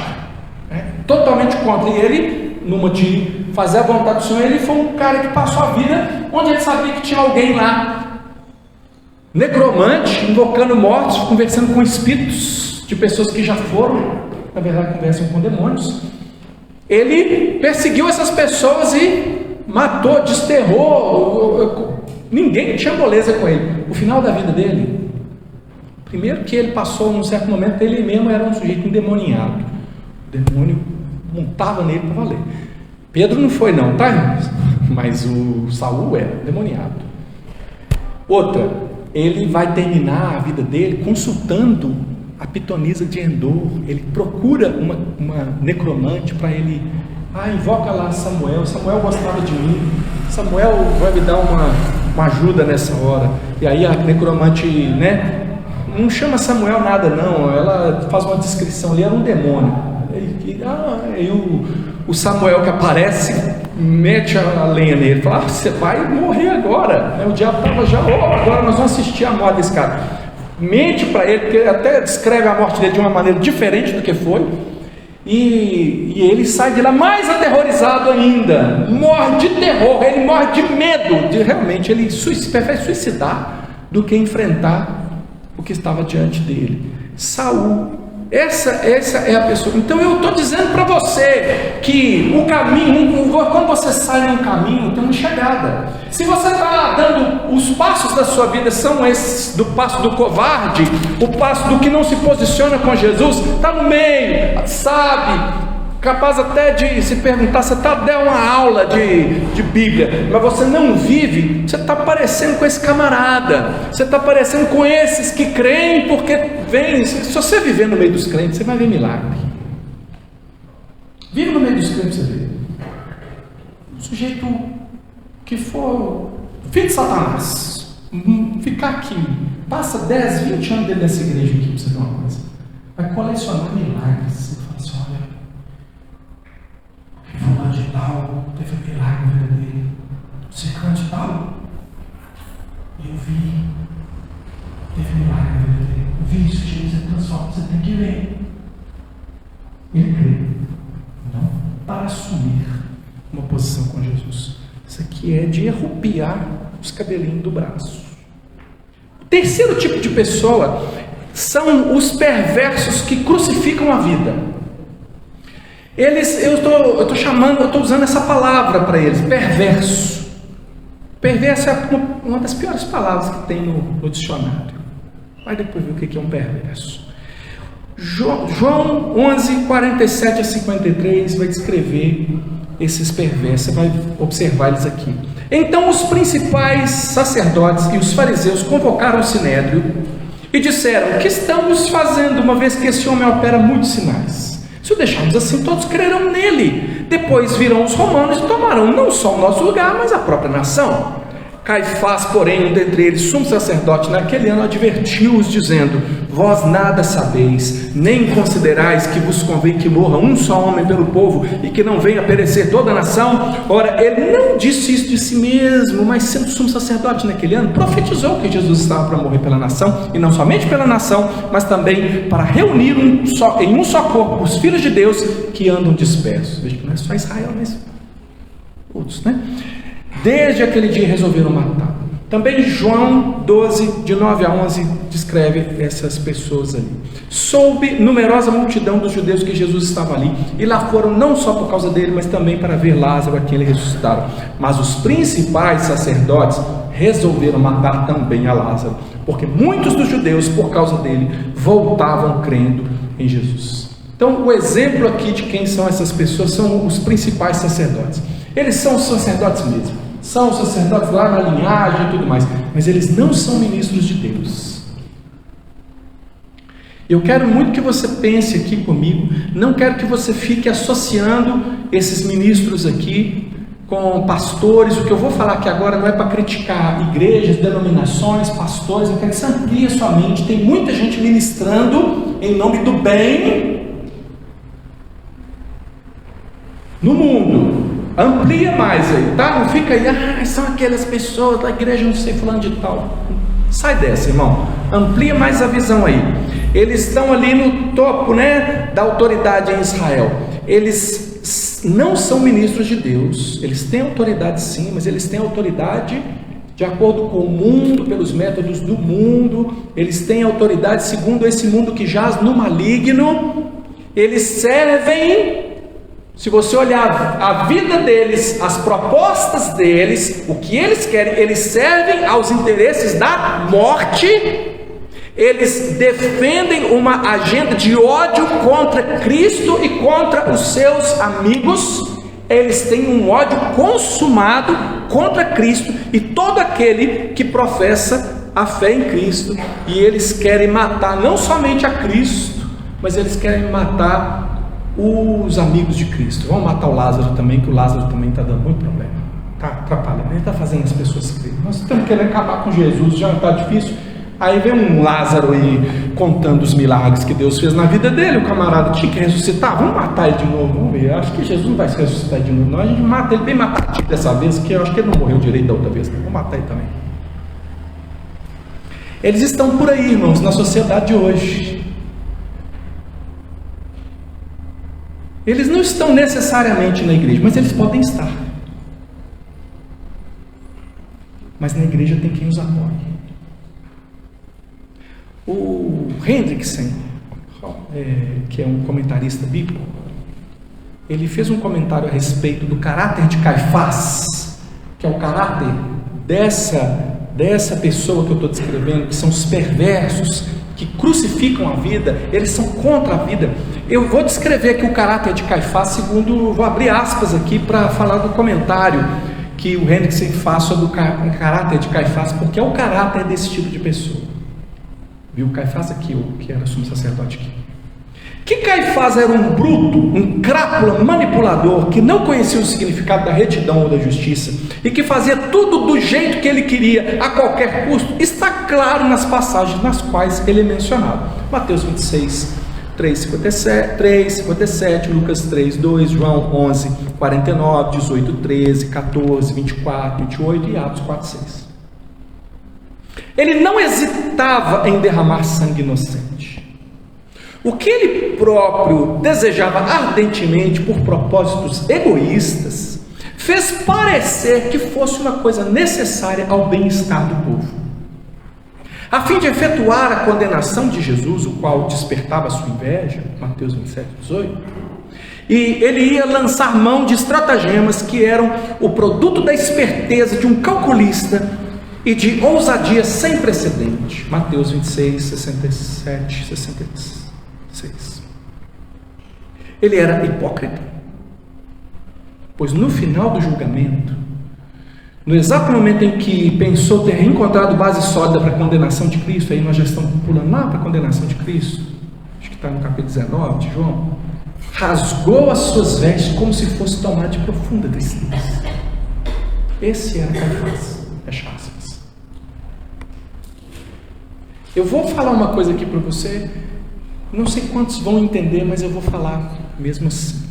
né? Totalmente contra. E ele, numa de fazer a vontade do Senhor, ele foi um cara que passou a vida onde ele sabia que tinha alguém lá, necromante, invocando mortos, conversando com espíritos de pessoas que já foram, na verdade conversam com demônios. Ele perseguiu essas pessoas e matou, desterrou. Ninguém tinha moleza com ele. O final da vida dele, primeiro que ele passou, num certo momento, ele mesmo era um sujeito endemoniado. O demônio montava nele para valer. Pedro não foi não, tá, irmãos? Mas o Saul era endemoniado. Outra, ele vai terminar a vida dele consultando a pitonisa de Endor. Ele procura uma necromante para ele. Invoca lá Samuel. Samuel gostava de mim. Samuel vai me dar uma ajuda nessa hora. E aí a necromante, né, não chama Samuel nada não. Ela faz uma descrição ali, era um demônio. E o Samuel que aparece mete a lenha nele, fala: você vai morrer agora. O diabo estava já, agora nós vamos assistir a morte desse cara. Mente para ele, porque até descreve a morte dele de uma maneira diferente do que foi. E ele sai de lá mais aterrorizado ainda, morre de terror, ele morre de medo, realmente ele prefere suicidar do que enfrentar o que estava diante dele. Saul, essa é a pessoa. Então eu estou dizendo para você que o caminho, quando você sai num caminho, tem uma chegada. Se você está dando, os passos da sua vida são esses, do passo do covarde, o passo do que não se posiciona com Jesus, está no meio, sabe, capaz até de se perguntar, você está dando uma aula de Bíblia, mas você não vive, você está parecendo com esse camarada, você está parecendo com esses que creem, porque vem, se você viver no meio dos crentes, você vai ver milagre. Vive no meio dos crentes, você vê. Um sujeito que for filho de Satanás, ficar aqui, passa 10, 20 anos dentro dessa igreja aqui, para você ver uma coisa, vai colecionar milagres. Você fala assim: olha, fulano de tal teve um milagre na vida dele, ciclano de tal, eu vi, teve milagre na vida dele, eu vi isso, Jesus é transforma, você tem que ver. Ele crê. Não, está para assumir uma posição com Jesus. Isso aqui é de arrupiar os cabelinhos do braço. O terceiro tipo de pessoa são os perversos que crucificam a vida. Eu estou usando essa palavra para eles, perverso. Perverso é uma das piores palavras que tem no dicionário. Vai depois ver o que é um perverso. João 11, 47 a 53 vai descrever esses perversos. Você vai observar eles aqui. Então os principais sacerdotes e os fariseus convocaram o sinédrio e disseram: o que estamos fazendo, uma vez que esse homem opera muitos sinais? Se o deixarmos assim, todos crerão nele. Depois virão os romanos e tomarão não só o nosso lugar, mas a própria nação. Caifás, porém, um dentre eles, sumo sacerdote, naquele ano advertiu-os, dizendo: vós nada sabeis, nem considerais que vos convém que morra um só homem pelo povo, e que não venha a perecer toda a nação. Ora, ele não disse isso de si mesmo, mas sendo sumo sacerdote naquele ano, profetizou que Jesus estava para morrer pela nação, e não somente pela nação, mas também para reunir em um só corpo os filhos de Deus que andam dispersos. Veja que não é só Israel, mas todos, né? Desde aquele dia resolveram matar. Também João 12, de 9 a 11, descreve essas pessoas ali. Soube numerosa multidão dos judeus que Jesus estava ali, e lá foram não só por causa dele, mas também para ver Lázaro, a quem ele ressuscitaram. Mas os principais sacerdotes resolveram matar também a Lázaro, porque muitos dos judeus, por causa dele, voltavam crendo em Jesus. Então, o exemplo aqui de quem são essas pessoas são os principais sacerdotes. Eles são os sacerdotes mesmo. São os sacerdotes lá na linhagem e tudo mais, mas eles não são ministros de Deus. Eu quero muito que você pense aqui comigo, não quero que você fique associando esses ministros aqui com pastores. O que eu vou falar aqui agora não é para criticar igrejas, denominações, pastores. Eu quero que você amplie a sua mente. Tem muita gente ministrando em nome do bem no mundo. Amplia mais aí, tá? Não fica aí, são aquelas pessoas da igreja, não sei, fulano de tal. Sai dessa, irmão. Amplia mais a visão aí. Eles estão ali no topo, né, da autoridade em Israel. Eles não são ministros de Deus. Eles têm autoridade sim, mas eles têm autoridade de acordo com o mundo, pelos métodos do mundo. Eles têm autoridade segundo esse mundo que jaz no maligno. Eles servem. Se você olhar a vida deles, as propostas deles, o que eles querem, eles servem aos interesses da morte. Eles defendem uma agenda de ódio contra Cristo e contra os seus amigos. Eles têm um ódio consumado contra Cristo e todo aquele que professa a fé em Cristo. E eles querem matar não somente a Cristo, mas eles querem matar os amigos de Cristo. Vamos matar o Lázaro também, que o Lázaro também está dando muito problema, está atrapalhando, ele está fazendo as pessoas crerem. Nós estamos querendo acabar com Jesus, já está difícil. Aí vem um Lázaro aí contando os milagres que Deus fez na vida dele. O camarada tinha que ressuscitar, vamos matar ele de novo, vamos ver. Eu acho que Jesus não vai se ressuscitar de novo, não. A gente mata ele bem matadinho dessa vez, que eu acho que ele não morreu direito da outra vez, vamos matar ele também. Eles estão por aí, irmãos, na sociedade de hoje. Eles não estão necessariamente na igreja, mas eles podem estar. Mas na igreja tem quem os apoie. O Hendrickson, que é um comentarista bíblico, ele fez um comentário a respeito do caráter de Caifás, que é o caráter dessa pessoa que eu estou descrevendo, que são os perversos, que crucificam a vida, eles são contra a vida. Eu vou descrever aqui o caráter de Caifás, vou abrir aspas aqui para falar do comentário que o Hendrickson faz sobre o caráter de Caifás, porque é o caráter desse tipo de pessoa. Viu? Caifás aqui, o que era sumo sacerdote aqui. Que Caifás era um bruto, um crápula, manipulador, que não conhecia o significado da retidão ou da justiça, e que fazia tudo do jeito que ele queria, a qualquer custo, está claro nas passagens nas quais ele é mencionado. Mateus 26, 3:57, Lucas 3:2, João 11, 49, 18, 13, 14, 24, 28 e Atos 4:6. Ele não hesitava em derramar sangue inocente. O que ele próprio desejava ardentemente por propósitos egoístas, fez parecer que fosse uma coisa necessária ao bem-estar do povo. A fim de efetuar a condenação de Jesus, o qual despertava a sua inveja, Mateus 27, 18, e ele ia lançar mão de estratagemas que eram o produto da esperteza de um calculista e de ousadia sem precedente, Mateus 26, 67, 66. Ele era hipócrita, pois no final do julgamento, no exato momento em que pensou ter encontrado base sólida para a condenação de Cristo, aí nós já estamos pulando lá para a condenação de Cristo, acho que está no capítulo 19 de João, rasgou as suas vestes como se fosse tomar de profunda tristeza. Esse era Caifás, fecha aspas. Eu vou falar uma coisa aqui para você, não sei quantos vão entender, mas eu vou falar mesmo assim.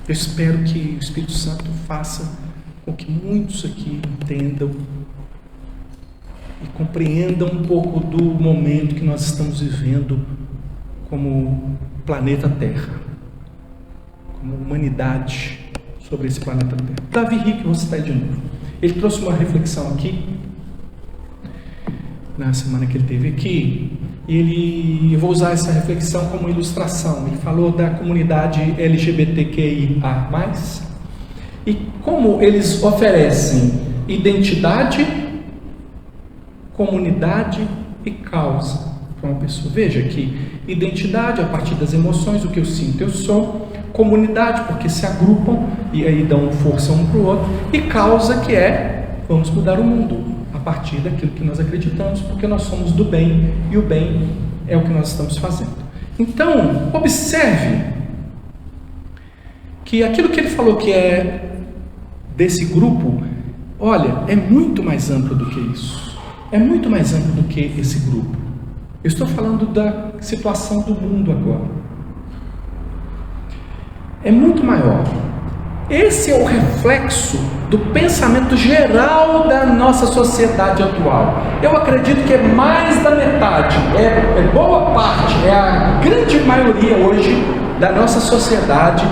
Eu espero que o Espírito Santo faça com que muitos aqui entendam e compreendam um pouco do momento que nós estamos vivendo como planeta Terra, como humanidade sobre esse planeta Terra. Davi Rick, vou citar de novo. Ele trouxe uma reflexão aqui na semana que ele teve aqui, e eu vou usar essa reflexão como ilustração. Ele falou da comunidade LGBTQIA+, e como eles oferecem identidade, comunidade e causa para uma pessoa. Veja que identidade a partir das emoções, o que eu sinto, eu sou. Comunidade, porque se agrupam e aí dão força um para o outro. E causa, que é, vamos mudar o mundo a partir daquilo que nós acreditamos, porque nós somos do bem, e o bem é o que nós estamos fazendo. Então, observe que aquilo que ele falou que é desse grupo, olha, é muito mais amplo do que isso. É muito mais amplo do que esse grupo. Eu estou falando da situação do mundo agora. É muito maior. Esse é o reflexo do pensamento geral da nossa sociedade atual. Eu acredito que é mais da metade, é boa parte, é a grande maioria hoje da nossa sociedade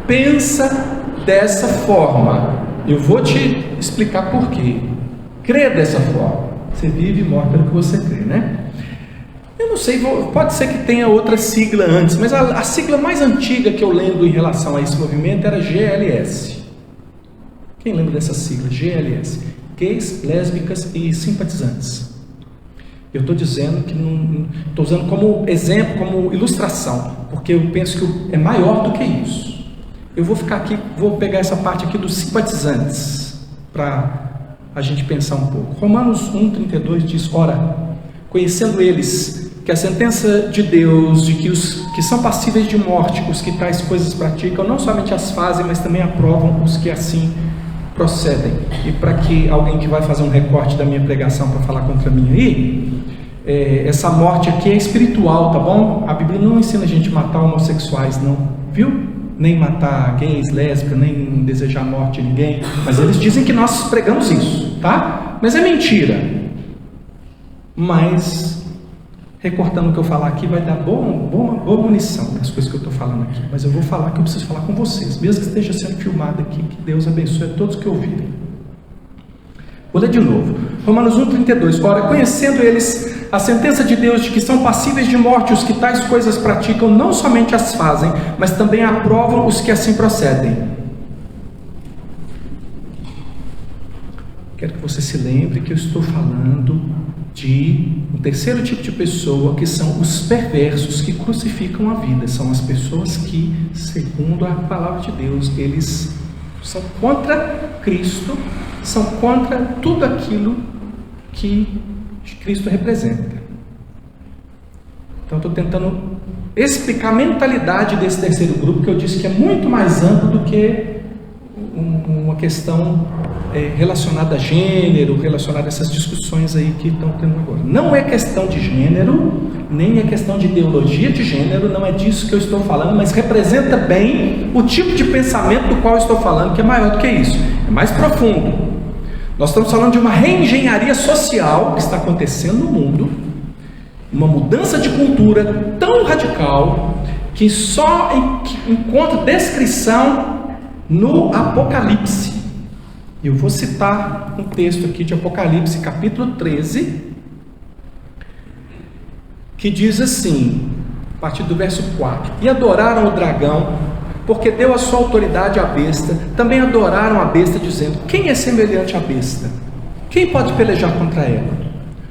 pensa dessa forma. Eu vou te explicar por quê. Crê dessa forma. Você vive e morre pelo que você crê, né? Eu não sei, pode ser que tenha outra sigla antes, mas a sigla mais antiga que eu lembro em relação a esse movimento era GLS. Quem lembra dessa sigla? GLS. Gays, lésbicas e simpatizantes. Eu estou dizendo que não estou usando como exemplo, como ilustração, porque eu penso que é maior do que isso. Eu vou ficar aqui, vou pegar essa parte aqui dos simpatizantes, para a gente pensar um pouco. Romanos 1,32 diz: ora, conhecendo eles que a sentença de Deus, de que os que são passíveis de morte, os que tais coisas praticam, não somente as fazem, mas também aprovam os que assim procedem. E para que alguém que vai fazer um recorte da minha pregação para falar contra mim aí, essa morte aqui é espiritual, tá bom? A Bíblia não ensina a gente matar homossexuais, não, viu? Nem matar gays, lésbicas, nem desejar a morte de ninguém, mas eles dizem que nós pregamos isso, tá? Mas é mentira. Mas recortando o que eu falar aqui vai dar boa munição nas coisas que eu estou falando aqui, mas eu vou falar que eu preciso falar com vocês, mesmo que esteja sendo filmado aqui. Que Deus abençoe a todos que ouvirem. Vou ler de novo, Romanos 1,32. Ora, conhecendo eles a sentença de Deus de que são passíveis de morte os que tais coisas praticam, não somente as fazem, mas também aprovam os que assim procedem. Quero que você se lembre que eu estou falando de um terceiro tipo de pessoa, que são os perversos que crucificam a vida. São as pessoas que, segundo a palavra de Deus, eles são contra Cristo, são contra tudo aquilo que Cristo representa. Então, estou tentando explicar a mentalidade desse terceiro grupo, que eu disse que é muito mais amplo do que uma questão relacionada a gênero, relacionada a essas discussões aí que estão tendo agora. Não é questão de gênero, nem é questão de ideologia de gênero, não é disso que eu estou falando, mas representa bem o tipo de pensamento do qual eu estou falando, que é maior do que isso, é mais profundo. Nós estamos falando de uma reengenharia social que está acontecendo no mundo, uma mudança de cultura tão radical que só encontra descrição no Apocalipse. Eu vou citar um texto aqui de Apocalipse, capítulo 13, que diz assim, a partir do verso 4: E adoraram o dragão, porque deu a sua autoridade à besta. Também adoraram a besta, dizendo: Quem é semelhante à besta? Quem pode pelejar contra ela?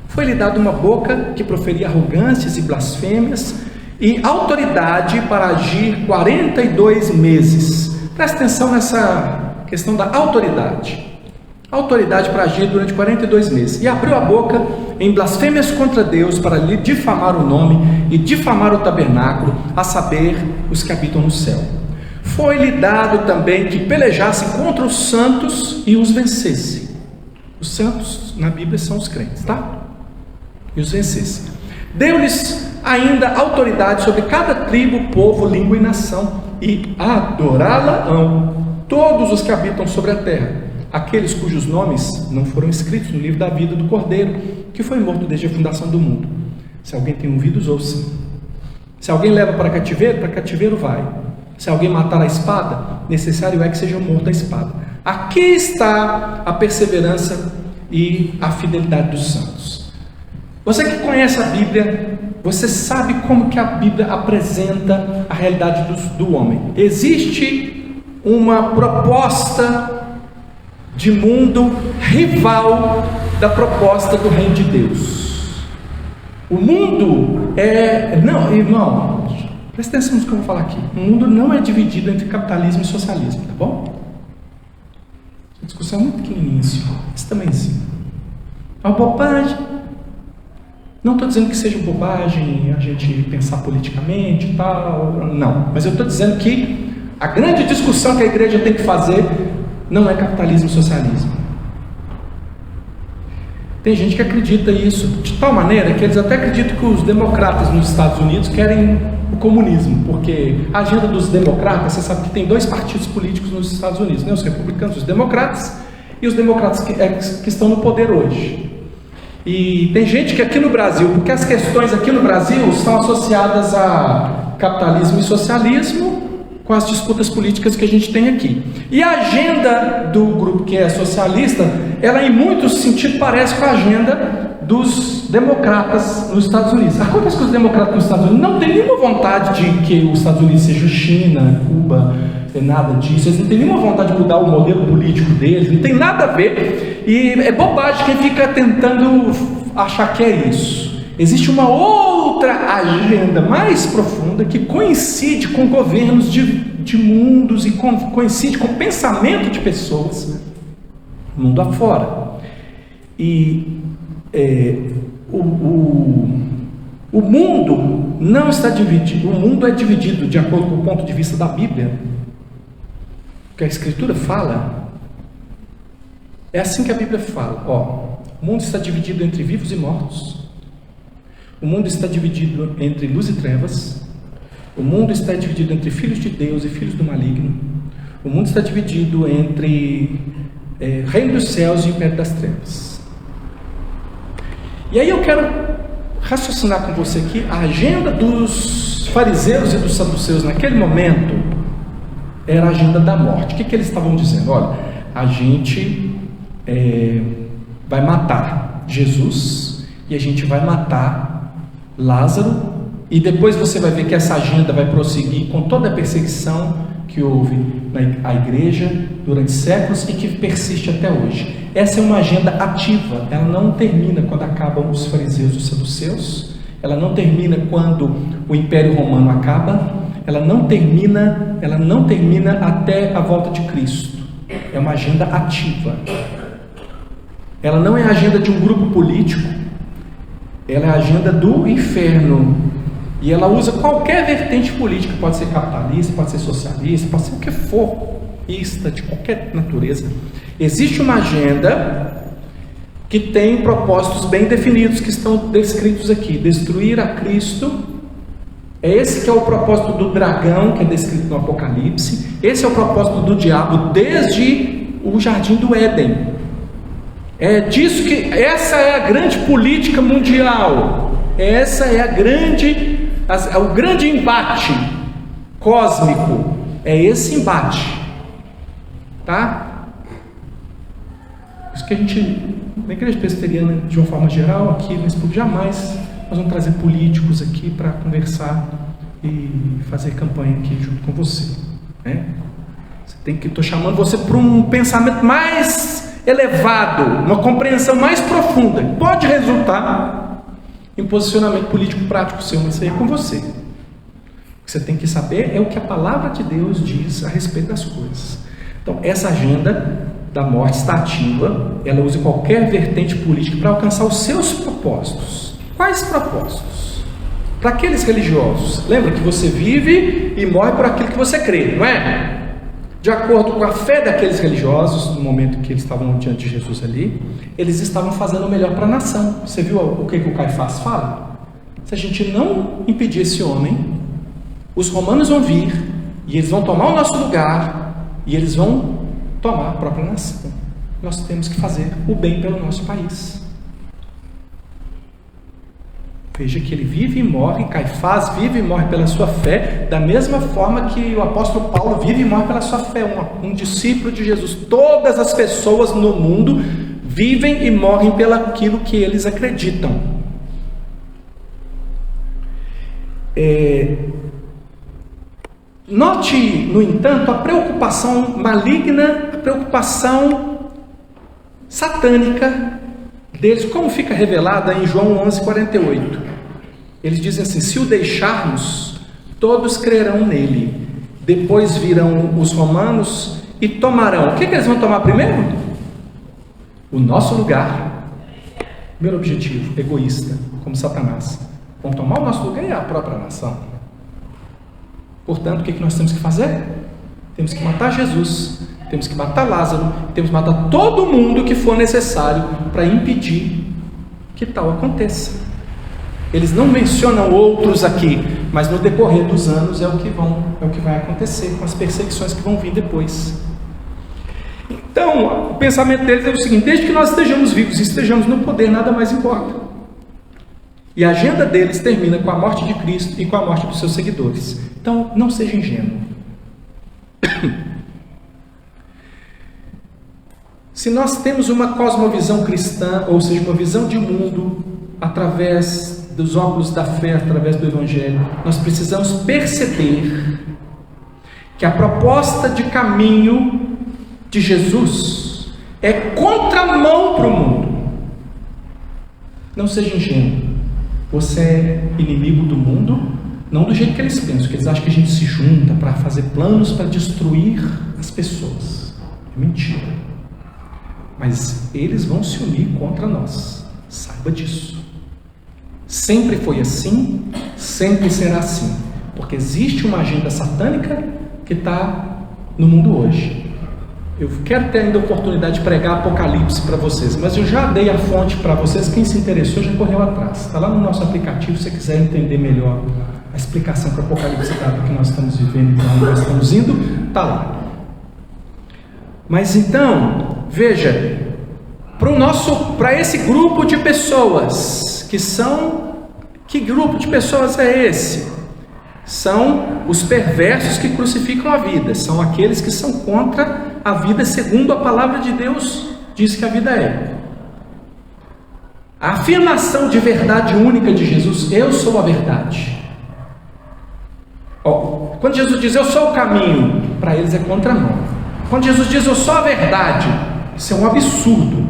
Foi-lhe dada uma boca que proferia arrogâncias e blasfêmias, e autoridade para agir 42 meses. Presta atenção nessa questão da autoridade. Autoridade para agir durante 42 meses. E abriu a boca em blasfêmias contra Deus, para lhe difamar o nome e difamar o tabernáculo, a saber, os que habitam no céu. Foi-lhe dado também que pelejasse contra os santos e os vencesse. Os santos na Bíblia são os crentes, tá? E os vencesse. Deu-lhes ainda autoridade sobre cada tribo, povo, língua e nação, e adorá-la-ão todos os que habitam sobre a terra, aqueles cujos nomes não foram escritos no livro da vida do Cordeiro, que foi morto desde a fundação do mundo. Se alguém tem ouvidos, ouça. Se alguém leva para cativeiro vai. Se alguém matar a espada, necessário é que seja morto a espada. Aqui está a perseverança e a fidelidade dos santos. Você que conhece a Bíblia, você sabe como que a Bíblia apresenta a realidade do homem. Existe uma proposta de mundo rival da proposta do reino de Deus. O mundo não, irmão, presta atenção no que eu vou falar aqui. O mundo não é dividido entre capitalismo e socialismo, tá bom? A discussão é muito pequenininha, isso também sim. É uma bobagem. Não estou dizendo que seja bobagem a gente pensar politicamente e tal, não. Mas eu estou dizendo que a grande discussão que a igreja tem que fazer não é capitalismo e socialismo. Tem gente que acredita isso de tal maneira que eles até acreditam que os democratas nos Estados Unidos querem o comunismo, porque a agenda dos democratas, você sabe que tem 2 partidos políticos nos Estados Unidos, né? Os republicanos, os democratas, e os democratas que estão no poder hoje. E tem gente que aqui no Brasil, porque as questões aqui no Brasil estão associadas a capitalismo e socialismo, com as disputas políticas que a gente tem aqui. E a agenda do grupo que é socialista, ela em muitos sentidos parece com a agenda dos democratas nos Estados Unidos. Acontece que os democratas nos Estados Unidos não têm nenhuma vontade de que os Estados Unidos seja China, Cuba, nada disso. Eles não têm nenhuma vontade de mudar o modelo político deles, não tem nada a ver. E é bobagem quem fica tentando achar que é isso. Existe uma outra agenda mais profunda que coincide com governos de mundos e coincide com o pensamento de pessoas mundo afora. E o mundo não está dividido, o mundo é dividido de acordo com o ponto de vista da Bíblia, que a Escritura fala. É assim que a Bíblia fala, o mundo está dividido entre vivos e mortos. O mundo está dividido entre luz e trevas. O mundo está dividido entre filhos de Deus e filhos do maligno. O mundo está dividido entre reino dos céus e império das trevas. E aí eu quero raciocinar com você aqui a agenda dos fariseus e dos saduceus naquele momento era a agenda da morte. O que eles estavam dizendo? Olha, a gente vai matar Jesus e a gente vai matar Lázaro, e depois você vai ver que essa agenda vai prosseguir com toda a perseguição que houve na igreja durante séculos e que persiste até hoje. Essa é uma agenda ativa, ela não termina quando acabam os fariseus e os saduceus, ela não termina quando o Império Romano acaba, ela não termina até a volta de Cristo. É uma agenda ativa. Ela não é a agenda de um grupo político, ela é a agenda do inferno, e ela usa qualquer vertente política, pode ser capitalista, pode ser socialista, pode ser o que for, de qualquer natureza. Existe uma agenda que tem propósitos bem definidos, que estão descritos aqui: destruir a Cristo. Esse que é o propósito do dragão, que é descrito no Apocalipse. Esse é o propósito do diabo desde o jardim do Éden. Essa é a grande política mundial. Essa é o grande embate cósmico, é esse embate, tá? Por isso que a gente, na Igreja Presbiteriana, de uma forma geral, aqui nesse público, jamais nós vamos trazer políticos aqui para conversar e fazer campanha aqui junto com você, né? Estou chamando você para um pensamento mais elevado, uma compreensão mais profunda, que pode resultar em posicionamento político prático seu, mas isso aí é com você. O que você tem que saber é o que a palavra de Deus diz a respeito das coisas. Então, essa agenda da morte está ativa, ela usa qualquer vertente política para alcançar os seus propósitos. Quais propósitos? Para aqueles religiosos, lembra que você vive e morre por aquilo que você crê, não é? De acordo com a fé daqueles religiosos, no momento que eles estavam diante de Jesus ali, eles estavam fazendo o melhor para a nação. Você viu o que o Caifás fala? Se a gente não impedir esse homem, os romanos vão vir, e eles vão tomar o nosso lugar, e eles vão tomar a própria nação. Nós temos que fazer o bem pelo nosso país. Veja que ele vive e morre, Caifás vive e morre pela sua fé, da mesma forma que o apóstolo Paulo vive e morre pela sua fé, um discípulo de Jesus. Todas as pessoas no mundo vivem e morrem pelo aquilo que eles acreditam. Note, no entanto, a preocupação maligna, a preocupação satânica deles, como fica revelada em João 11:48. Eles dizem assim: se o deixarmos, todos crerão nele, depois virão os romanos e tomarão. O que eles vão tomar primeiro? O nosso lugar. Primeiro objetivo, egoísta, como Satanás. Vão tomar o nosso lugar e a própria nação. Portanto, o que nós temos que fazer? Temos que matar Jesus, temos que matar Lázaro, temos que matar todo mundo que for necessário para impedir que tal aconteça. Eles não mencionam outros aqui, mas no decorrer dos anos é o que vai acontecer com as perseguições que vão vir depois. Então, o pensamento deles é o seguinte: desde que nós estejamos vivos e estejamos no poder, nada mais importa. E a agenda deles termina com a morte de Cristo e com a morte dos seus seguidores. Então, não seja ingênuo. Se nós temos uma cosmovisão cristã, ou seja, uma visão de mundo através dos óculos da fé, através do Evangelho, nós precisamos perceber que a proposta de caminho de Jesus é contramão para o mundo. Não seja ingênuo. Você é inimigo do mundo, não do jeito que eles pensam, que eles acham que a gente se junta para fazer planos para destruir as pessoas. É mentira. Mas eles vão se unir contra nós. Saiba disso. Sempre foi assim, sempre será assim. Porque existe uma agenda satânica que está no mundo hoje. Eu quero ter ainda a oportunidade de pregar Apocalipse para vocês, mas eu já dei a fonte para vocês. Quem se interessou já correu atrás. Está lá no nosso aplicativo, se você quiser entender melhor a explicação que o Apocalipse dá do que nós estamos vivendo, para onde nós estamos indo, está lá. Mas então, veja, para esse grupo de pessoas que grupo de pessoas é esse? São os perversos que crucificam a vida, são aqueles que são contra a vida segundo a palavra de Deus diz que a vida é. A afirmação de verdade única de Jesus: eu sou a verdade. Quando Jesus diz eu sou o caminho, para eles é contramão. Quando Jesus diz eu sou a verdade, isso é um absurdo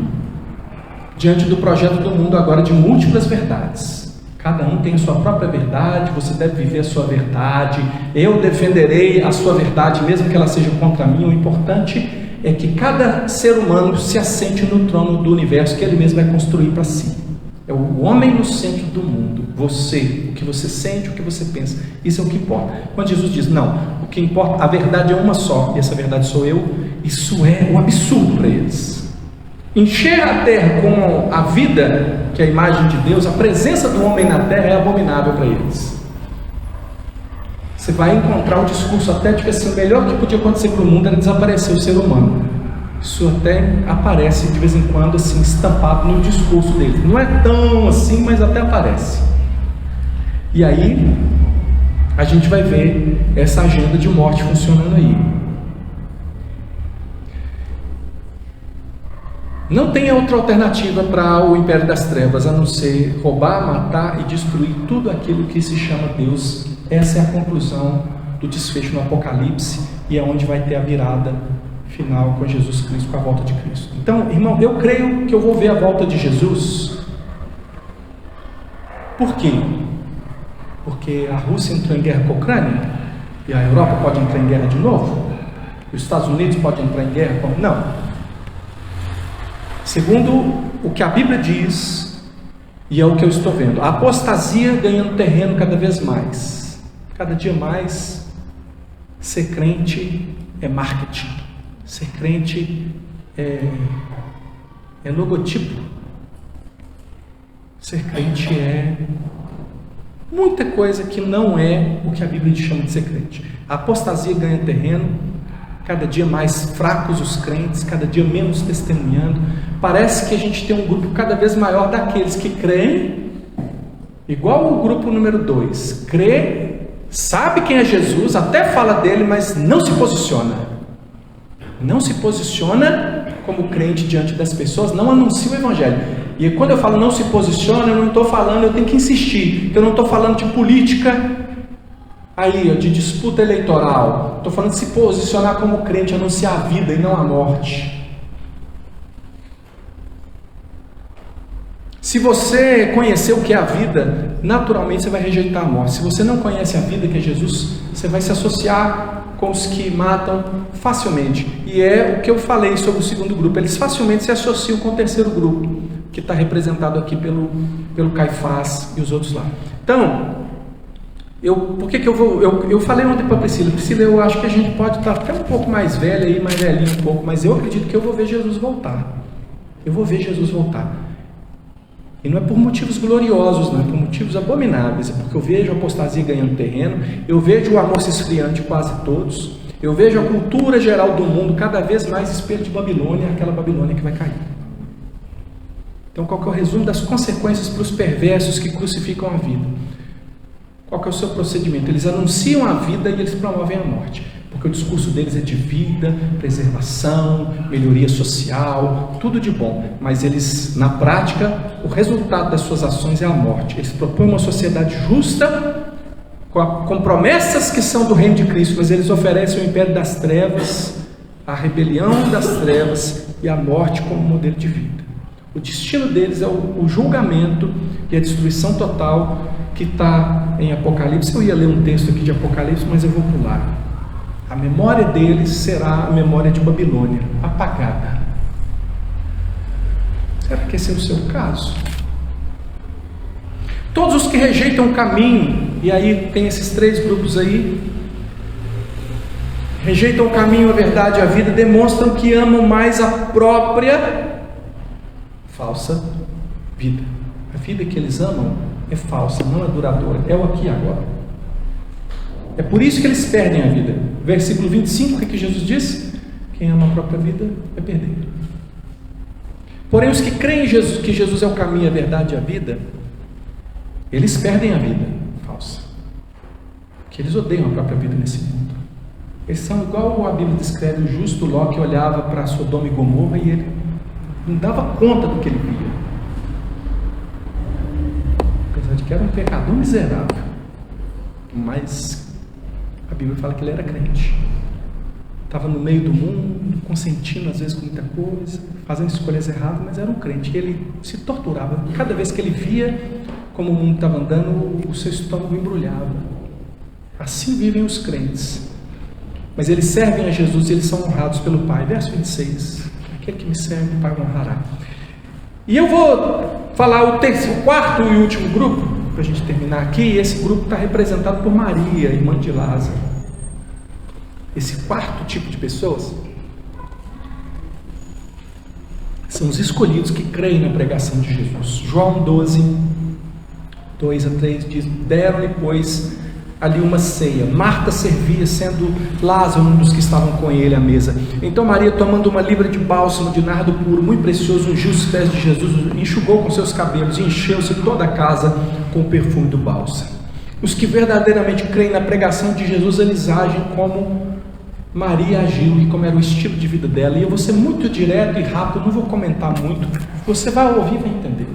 diante do projeto do mundo agora de múltiplas verdades. Cada um tem a sua própria verdade, você deve viver a sua verdade, eu defenderei a sua verdade, mesmo que ela seja contra mim. O importante é que cada ser humano se assente no trono do universo que ele mesmo vai construir para si. É o homem no centro do mundo, você, o que você sente, o que você pensa, isso é o que importa. Quando Jesus diz, não, o que importa, a verdade é uma só, e essa verdade sou eu, isso é um absurdo para eles. Encher a terra com a vida, que é a imagem de Deus, a presença do homem na terra é abominável para eles. Você vai encontrar o discurso até de que assim, o melhor que podia acontecer para o mundo era desaparecer o ser humano. Isso até aparece de vez em quando assim, estampado no discurso dele. Não é tão assim, mas até aparece. E aí a gente vai ver essa agenda de morte funcionando aí. Não tem outra alternativa para o império das trevas a não ser roubar, matar e destruir tudo aquilo que se chama Deus. Essa é a conclusão do desfecho no Apocalipse, e é onde vai ter a virada final com Jesus Cristo, com a volta de Cristo. Então, irmão, eu creio que eu vou ver a volta de Jesus. Por quê? Porque a Rússia entrou em guerra com a Ucrânia, e a Europa pode entrar em guerra de novo? Os Estados Unidos podem entrar em guerra com... Não. Segundo o que a Bíblia diz, e é o que eu estou vendo, a apostasia ganhando terreno cada vez mais. Cada dia mais, ser crente é marketing. Ser crente é logotipo. Ser crente é muita coisa que não é o que a Bíblia chama de ser crente. A apostasia ganha terreno, cada dia mais fracos os crentes, cada dia menos testemunhando. Parece que a gente tem um grupo cada vez maior daqueles que creem, igual o grupo número 2, crê, sabe quem é Jesus, até fala dele, mas não se posiciona. Não se posiciona como crente diante das pessoas, não anuncia o Evangelho. E quando eu falo não se posiciona, eu não estou falando, eu tenho que insistir, eu não estou falando de política, aí, de disputa eleitoral. Estou falando de se posicionar como crente, anunciar a vida e não a morte. Se você conhecer o que é a vida, naturalmente você vai rejeitar a morte. Se você não conhece a vida que é Jesus, você vai se associar com os que matam facilmente. E é o que eu falei sobre o segundo grupo. Eles facilmente se associam com o terceiro grupo, que está representado aqui pelo Caifás e os outros lá. Então, eu falei ontem para a Priscila, eu acho que a gente pode estar até um pouco mais velha aí, mais velhinho um pouco, mas eu acredito que eu vou ver Jesus voltar. Eu vou ver Jesus voltar. E não é por motivos gloriosos, não é por motivos abomináveis, é porque eu vejo a apostasia ganhando terreno, eu vejo o amor se esfriando de quase todos, eu vejo a cultura geral do mundo cada vez mais espelho de Babilônia, aquela Babilônia que vai cair. Então, qual que é o resumo das consequências para os perversos que crucificam a vida? Qual que é o seu procedimento? Eles anunciam a vida e eles promovem a morte, porque o discurso deles é de vida, preservação, melhoria social, tudo de bom, mas eles, na prática, o resultado das suas ações é a morte. Eles propõem uma sociedade justa, com promessas que são do reino de Cristo, mas eles oferecem o império das trevas, a rebelião das trevas e a morte como modelo de vida. O destino deles é o julgamento e a destruição total que está em Apocalipse. Eu ia ler um texto aqui de Apocalipse, mas eu vou pular. A memória deles será a memória de Babilônia, apagada. Será que esse é o seu caso? Todos os que rejeitam o caminho, e aí tem esses 3 grupos aí, rejeitam o caminho, a verdade e a vida, demonstram que amam mais a própria falsa vida. A vida que eles amam é falsa, não é duradoura, é o aqui e agora. É por isso que eles perdem a vida. Versículo 25, o que Jesus diz? Quem ama a própria vida é perder. Porém, os que creem em Jesus, que Jesus é o caminho, a verdade e a vida, eles perdem a vida falsa, porque eles odeiam a própria vida nesse mundo. Eles são igual a Bíblia descreve o justo Ló, que olhava para Sodoma e Gomorra e ele não dava conta do que ele via, apesar de que era um pecador miserável, mas a Bíblia fala que ele era crente, estava no meio do mundo, consentindo às vezes com muita coisa, fazendo escolhas erradas, mas era um crente. Ele se torturava cada vez que ele via como o mundo estava andando, o seu estômago embrulhava. Assim vivem os crentes, mas eles servem a Jesus e eles são honrados pelo Pai. Verso 26, aquele que me serve, o Pai o honrará. E eu vou falar o quarto e último grupo, para a gente terminar aqui. Esse grupo está representado por Maria, irmã de Lázaro. Esse quarto tipo de pessoas são os escolhidos que creem na pregação de Jesus. João 12, 2-3 diz: deram-lhe, pois, ali uma ceia. Marta servia, sendo Lázaro um dos que estavam com ele à mesa. Então Maria, tomando uma libra de bálsamo de nardo puro, muito precioso, ungiu os pés de Jesus, enxugou com seus cabelos e encheu-se toda a casa com o perfume do bálsamo. Os que verdadeiramente creem na pregação de Jesus, eles agem como Maria agiu e como era o estilo de vida dela. E eu vou ser muito direto e rápido, não vou comentar muito, você vai ouvir e vai entender.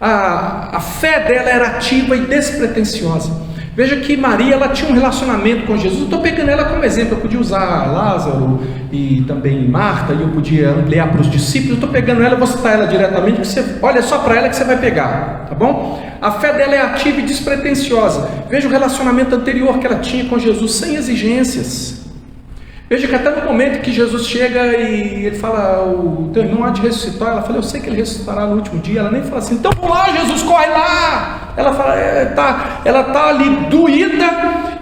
A fé dela era ativa e despretensiosa. Veja que Maria, ela tinha um relacionamento com Jesus. Eu estou pegando ela como exemplo. Eu podia usar Lázaro e também Marta, e eu podia ampliar para os discípulos. Eu estou pegando ela, eu vou citar ela diretamente, porque você olha só para ela que você vai pegar, tá bom? A fé dela é ativa e despretensiosa. Veja o relacionamento anterior que ela tinha com Jesus, sem exigências. Veja que até no momento que Jesus chega e ele fala, o teu irmão há de ressuscitar, ela fala, eu sei que ele ressuscitará no último dia. Ela nem fala assim, então vamos lá, Jesus, corre lá. Ela fala, ela está ali doída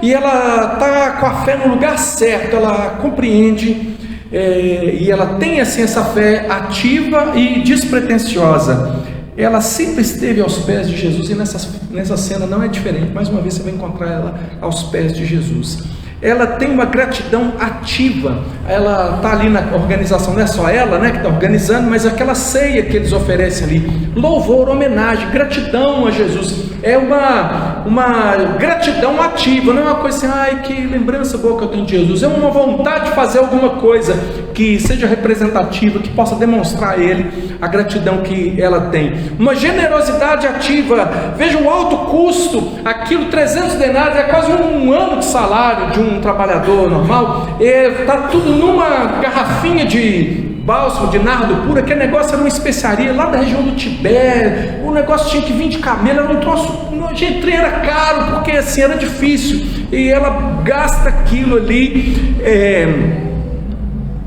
e ela está com a fé no lugar certo, ela compreende e ela tem assim essa fé ativa e despretensiosa. Ela sempre esteve aos pés de Jesus, e nessa cena não é diferente. Mais uma vez você vai encontrar ela aos pés de Jesus. Ela tem uma gratidão ativa. Ela está ali na organização, não é só ela, né, que está organizando, mas aquela ceia que eles oferecem ali, louvor, homenagem, gratidão a Jesus. É uma gratidão ativa, não é uma coisa assim, ai, que lembrança boa que eu tenho de Jesus. É uma vontade de fazer alguma coisa que seja representativa, que possa demonstrar a ele a gratidão que ela tem. Uma generosidade ativa. Veja o alto custo, aquilo 300 denários é quase um ano de salário de um trabalhador normal. Está tudo numa garrafinha de bálsamo, de nardo puro. Aquele negócio era uma especiaria lá da região do Tibete. O negócio tinha que vir de camelo, era um troço, gente, era caro, porque assim era difícil, e ela gasta aquilo ali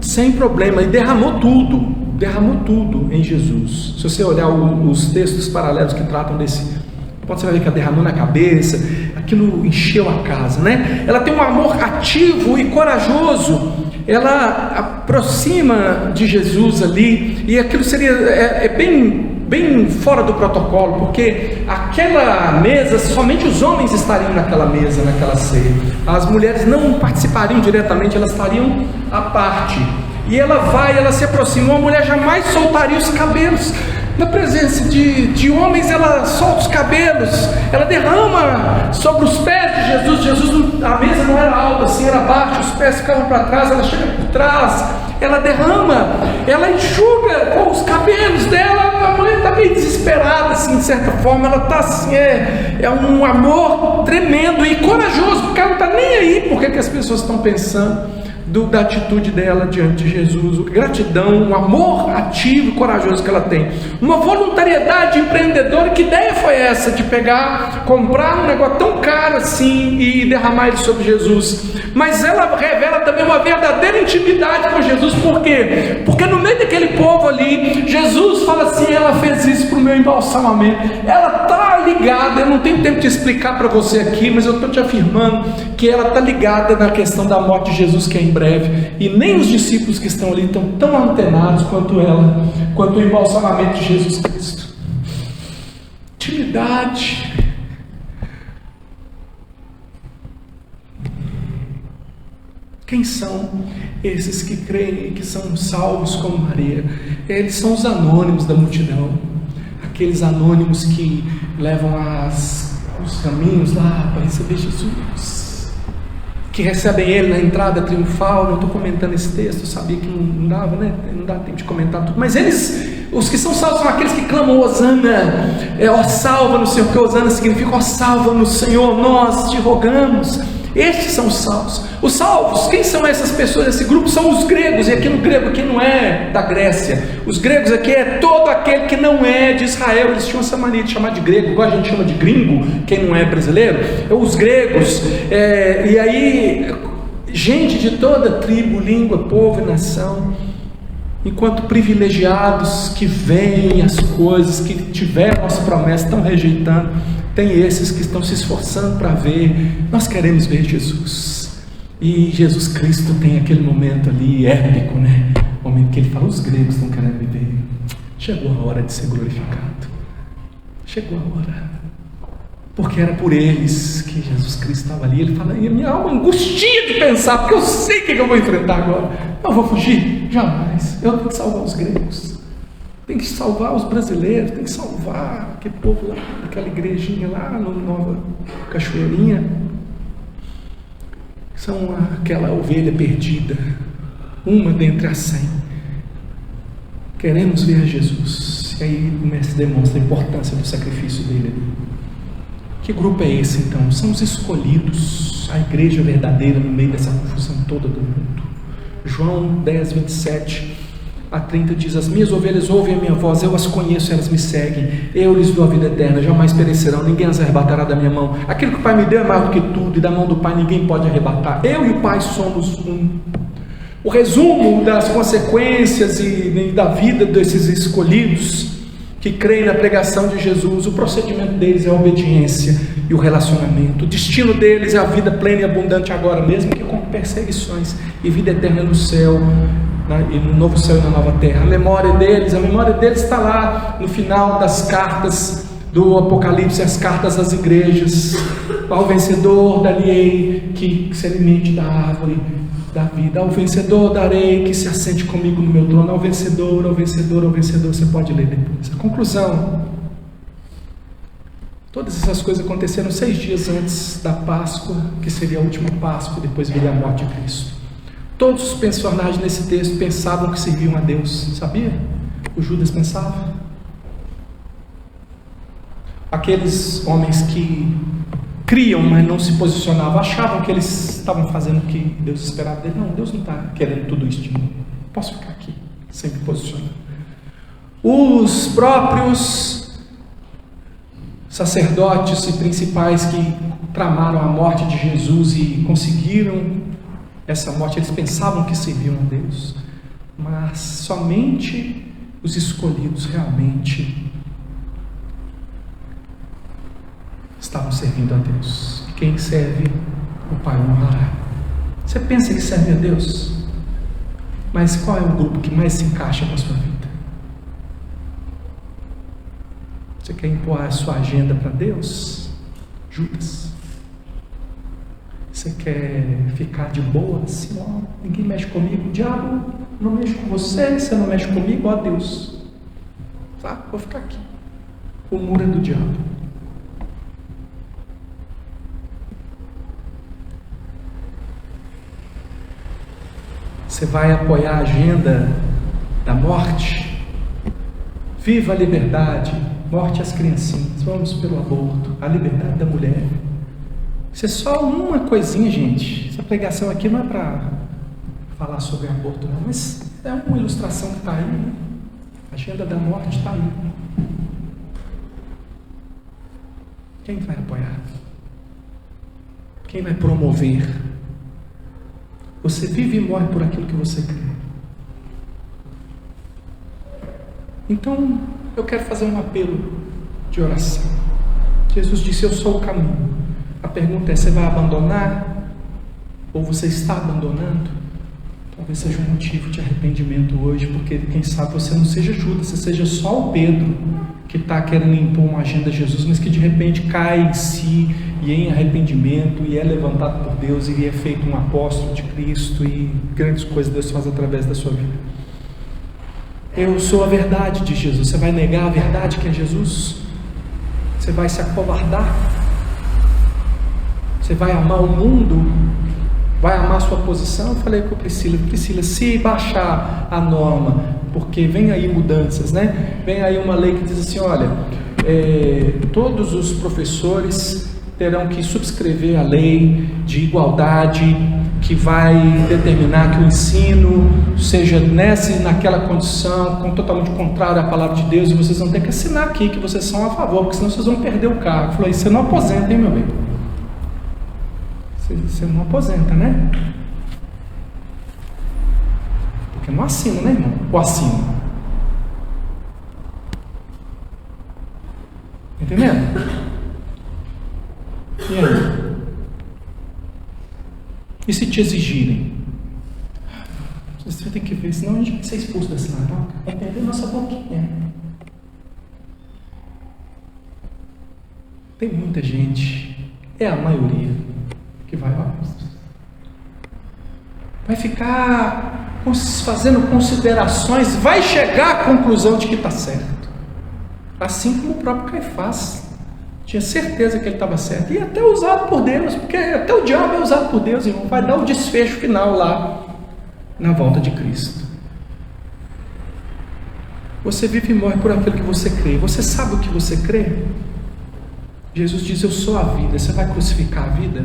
sem problema, e derramou tudo em Jesus. Se você olhar os textos paralelos que tratam desse ponto, você vai ver que ela derramou na cabeça, aquilo encheu a casa, né? Ela tem um amor ativo e corajoso. Ela aproxima de Jesus ali, e aquilo seria bem fora do protocolo, porque aquela mesa, somente os homens estariam naquela mesa, naquela ceia. As mulheres não participariam diretamente, elas estariam à parte. E ela se aproxima. Uma mulher jamais soltaria os cabelos. Na presença de homens, ela solta os cabelos, ela derrama sobre os pés de Jesus. A mesa não era alta assim, era baixa, os pés ficavam para trás, ela chega por trás, ela derrama, ela enxuga com os cabelos dela. A mulher está meio desesperada, assim, de certa forma. Ela está assim, é um amor tremendo e corajoso, porque ela não está nem aí porque que as pessoas estão pensando da atitude dela diante de Jesus. Gratidão, um amor ativo e corajoso que ela tem, uma voluntariedade empreendedora. Que ideia foi essa de comprar um negócio tão caro assim e derramar ele sobre Jesus? Mas ela revela também uma verdadeira intimidade com Jesus. Por quê? Porque no meio daquele povo ali, Jesus fala assim, ela fez isso para o meu embalsamamento. Ela está ligada, eu não tenho tempo de explicar para você aqui, mas eu estou te afirmando que ela está ligada na questão da morte de Jesus, que é em breve, e nem os discípulos que estão ali estão tão antenados quanto ela, quanto o embalsamamento de Jesus Cristo. Intimidade. Quem são esses que creem e que são salvos como Maria? Eles são os anônimos da multidão, aqueles anônimos que levam os caminhos lá para receber Jesus, que recebem ele na entrada triunfal. Não estou comentando esse texto, eu sabia que não dava, né? Não dá tempo de comentar tudo, mas os que são salvos são aqueles que clamam Hosana, ó salva-nos Senhor, porque Hosana significa ó salva-nos Senhor, nós te rogamos. Estes são os salvos. Os salvos, quem são essas pessoas? Esse grupo são os gregos, e aqui no grego aqui não é da Grécia. Os gregos aqui é todo aquele que não é de Israel. Eles tinham essa mania de chamar de grego, igual a gente chama de gringo, quem não é brasileiro. Os gregos, e aí gente de toda tribo, língua, povo e nação. Enquanto privilegiados que veem as coisas, que tiveram as promessas, estão rejeitando, tem esses que estão se esforçando para ver. Nós queremos ver Jesus, e Jesus Cristo tem aquele momento ali épico, né? O momento que ele fala, os gregos estão querendo me ver. Chegou a hora de ser glorificado, chegou a hora, porque era por eles que Jesus Cristo estava ali. Ele fala, e a minha alma angustia de pensar, porque eu sei o que eu vou enfrentar agora. Não vou fugir, jamais. Eu tenho que salvar os gregos, tenho que salvar os brasileiros, tenho que salvar aquele povo lá, aquela igrejinha lá no Nova Cachoeirinha, são aquela ovelha perdida, uma dentre as 100. Queremos ver Jesus. E aí o mestre demonstra a importância do sacrifício dele ali. Que grupo é esse então? São os escolhidos, a igreja verdadeira no meio dessa confusão toda do mundo. João 10, 27 a 30 diz: as minhas ovelhas ouvem a minha voz, eu as conheço, elas me seguem, eu lhes dou a vida eterna, jamais perecerão, ninguém as arrebatará da minha mão. Aquilo que o Pai me deu é maior do que tudo, e da mão do Pai ninguém pode arrebatar. Eu e o Pai somos um. O resumo das consequências e da vida desses escolhidos que creem na pregação de Jesus: o procedimento deles é a obediência e o relacionamento. O destino deles é a vida plena e abundante agora, mesmo que com perseguições, e vida eterna no céu, e no novo céu e na nova terra. A memória deles está lá no final das cartas do Apocalipse, as cartas das igrejas. Ao vencedor darei que se alimente da árvore da vida, ao vencedor darei que se assente comigo no meu trono. Ao vencedor, ao vencedor, ao vencedor. Você pode ler depois. A conclusão: todas essas coisas aconteceram 6 dias antes da Páscoa, que seria a última Páscoa, e depois viria a morte de Cristo. Todos os personagens nesse texto pensavam que serviam a Deus, sabia? O Judas pensava. Aqueles homens que criam, mas não se posicionavam, achavam que eles estavam fazendo o que Deus esperava dele. Não, Deus não está querendo tudo isso de mim. Posso ficar aqui, sem me posicionar. Os próprios sacerdotes e principais que tramaram a morte de Jesus e conseguiram essa morte, eles pensavam que serviam a Deus, mas somente os escolhidos realmente estavam servindo a Deus. Quem serve o Pai honrará. Você pensa que serve a Deus, mas qual é o grupo que mais se encaixa com a sua vida? Você quer impor a sua agenda para Deus? Judas. Você quer ficar de boa assim, ó, ninguém mexe comigo, o diabo não mexe com você, você não mexe comigo, ó Deus, tá? Vou ficar aqui. O muro é do diabo. Você vai apoiar a agenda da morte? Viva a liberdade, morte às criancinhas, vamos pelo aborto, a liberdade da mulher. Isso é só uma coisinha, gente. Essa pregação aqui não é para falar sobre aborto, não, mas é uma ilustração que está aí, né? A agenda da morte está aí. Quem vai apoiar? Quem vai promover? Você vive e morre por aquilo que você crê. Então, eu quero fazer um apelo de oração. Jesus disse: eu sou o caminho. A pergunta é: você vai abandonar? Ou você está abandonando? Talvez seja um motivo de arrependimento hoje, porque quem sabe você não seja Judas, você seja só o Pedro que está querendo impor uma agenda a Jesus, mas que de repente cai em si e em arrependimento e é levantado por Deus e é feito um apóstolo de Cristo e grandes coisas Deus faz através da sua vida. Eu sou a verdade de Jesus. Você vai negar a verdade que é Jesus? Você vai se acovardar? Você vai amar o mundo? Vai amar a sua posição? Eu falei com a Priscila, se baixar a norma, porque vem aí mudanças, né? Vem aí uma lei que diz assim: olha, todos os professores terão que subscrever a lei de igualdade, que vai determinar que o ensino seja nessa e naquela condição, totalmente contrária à palavra de Deus, e vocês vão ter que assinar aqui que vocês são a favor, porque senão vocês vão perder o cargo. Eu falei: você não aposenta, hein, meu bem? Você não aposenta, né? Porque não assina, né, irmão? Ou assina? Entendendo? E aí? E se te exigirem? Você tem que ver, senão a gente vai ser expulso da sinagoga. É perder nossa boquinha. Tem muita gente, é a maioria, que vai ficar fazendo considerações, vai chegar à conclusão de que está certo. assim como o próprio Caifás tinha certeza que ele estava certo, e até usado por Deus, porque até o diabo é usado por Deus, irmão, vai dar o desfecho final lá na volta de Cristo. Você vive e morre por aquilo que você crê. Você sabe o que você crê? Jesus diz: eu sou a vida. Você vai crucificar a vida?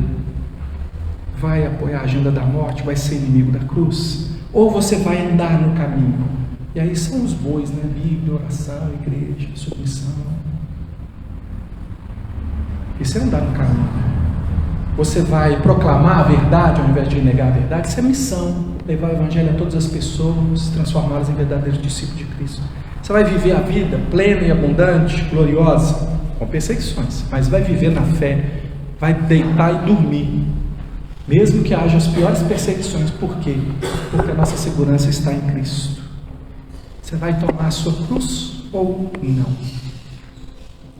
Vai apoiar a agenda da morte? Vai ser inimigo da cruz? Ou você vai andar no caminho? E aí são os bois, né? Bíblia, oração, igreja, submissão. Isso é andar no caminho. Você vai proclamar a verdade ao invés de negar a verdade? Isso é missão. Levar o evangelho a todas as pessoas, transformá-las em verdadeiros discípulos de Cristo. Você vai viver a vida plena e abundante, gloriosa, com perseguições, mas vai viver na fé, vai deitar e dormir, mesmo que haja as piores perseguições. Por quê? Porque a nossa segurança está em Cristo. Você vai tomar a sua cruz ou não?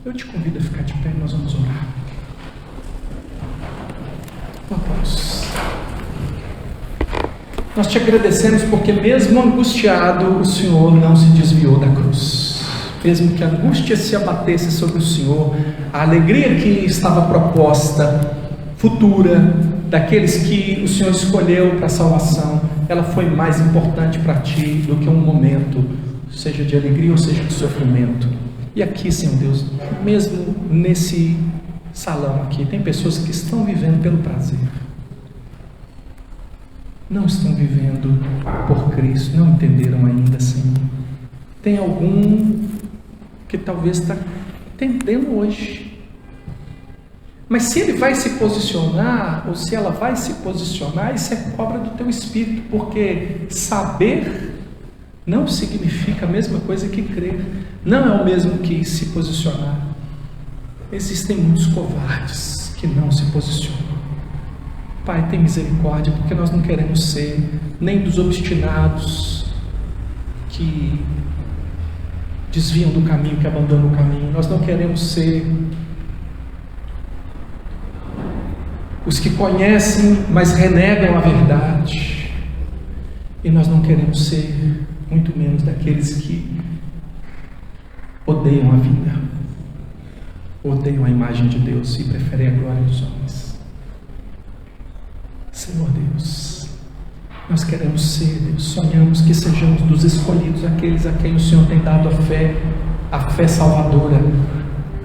Eu te convido a ficar de pé e nós vamos orar. Vamos. Nós te agradecemos porque mesmo angustiado, o Senhor não se desviou da cruz. Mesmo que a angústia se abatesse sobre o Senhor, a alegria que estava proposta, futura, daqueles que o Senhor escolheu para a salvação, ela foi mais importante para ti do que um momento, seja de alegria ou seja de sofrimento. E aqui, Senhor Deus, mesmo nesse salão aqui, tem pessoas que estão vivendo pelo prazer, não estão vivendo por Cristo, não entenderam ainda, Senhor. Tem algum que talvez está entendendo hoje, mas se ele vai se posicionar, ou se ela vai se posicionar, isso é obra do teu Espírito, porque saber não significa a mesma coisa que crer, não é o mesmo que se posicionar. Existem muitos covardes que não se posicionam. Pai, tem misericórdia, porque nós não queremos ser nem dos obstinados que desviam do caminho, que abandonam o caminho. Nós não queremos ser os que conhecem, mas renegam a verdade. E nós não queremos ser, muito menos, daqueles que odeiam a vida, odeiam a imagem de Deus e preferem a glória dos homens. Senhor Deus, nós queremos ser, Deus, sonhamos que sejamos dos escolhidos, aqueles a quem o Senhor tem dado a fé salvadora,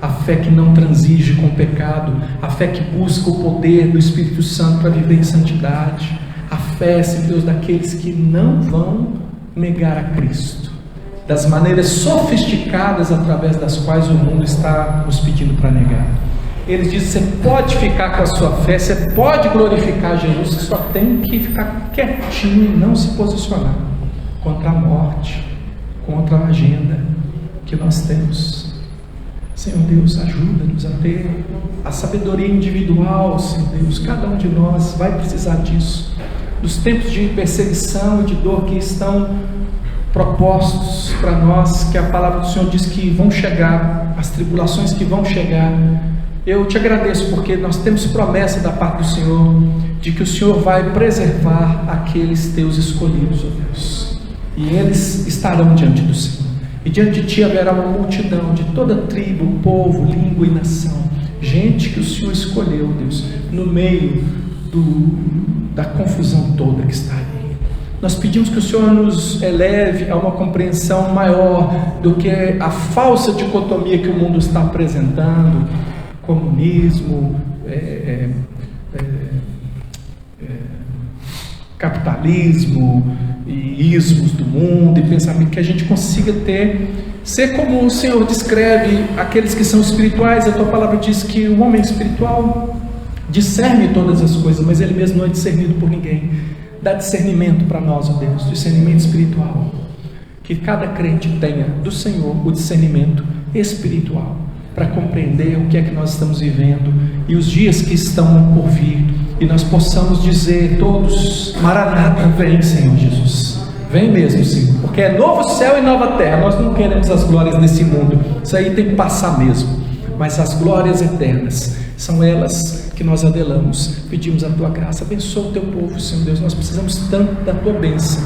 a fé que não transige com o pecado, a fé que busca o poder do Espírito Santo para viver em santidade, a fé, Senhor Deus, daqueles que não vão negar a Cristo, das maneiras sofisticadas através das quais o mundo está nos pedindo para negar. Eles dizem: você pode ficar com a sua fé, você pode glorificar Jesus, você só tem que ficar quietinho e não se posicionar contra a morte, contra a agenda que nós temos. Senhor Deus, ajuda-nos a ter a sabedoria individual, Senhor Deus, cada um de nós vai precisar disso, dos tempos de perseguição e de dor que estão propostos para nós, que a palavra do Senhor diz que vão chegar, as tribulações que vão chegar. Eu te agradeço porque nós temos promessa da parte do Senhor, de que o Senhor vai preservar aqueles teus escolhidos, ó Deus, e eles estarão diante do Senhor, e diante de ti haverá uma multidão de toda tribo, povo, língua e nação, gente que o Senhor escolheu, Deus, no meio da confusão toda que está ali. Nós pedimos que o Senhor nos eleve a uma compreensão maior do que a falsa dicotomia que o mundo está apresentando, comunismo, capitalismo e ismos do mundo, e pensamento, que a gente consiga ser como o Senhor descreve aqueles que são espirituais. A tua palavra diz que o homem espiritual discerne todas as coisas, mas ele mesmo não é discernido por ninguém. Dá discernimento para nós, ó Deus, discernimento espiritual, que cada crente tenha do Senhor o discernimento espiritual, para compreender o que é que nós estamos vivendo e os dias que estão por vir, e nós possamos dizer todos: Maranata, vem, Senhor Jesus, vem mesmo, Senhor, porque é novo céu e nova terra. Nós não queremos as glórias desse mundo, isso aí tem que passar mesmo, mas as glórias eternas, são elas que nós anelamos. Pedimos a tua graça, abençoa o teu povo, Senhor Deus, nós precisamos tanto da tua bênção.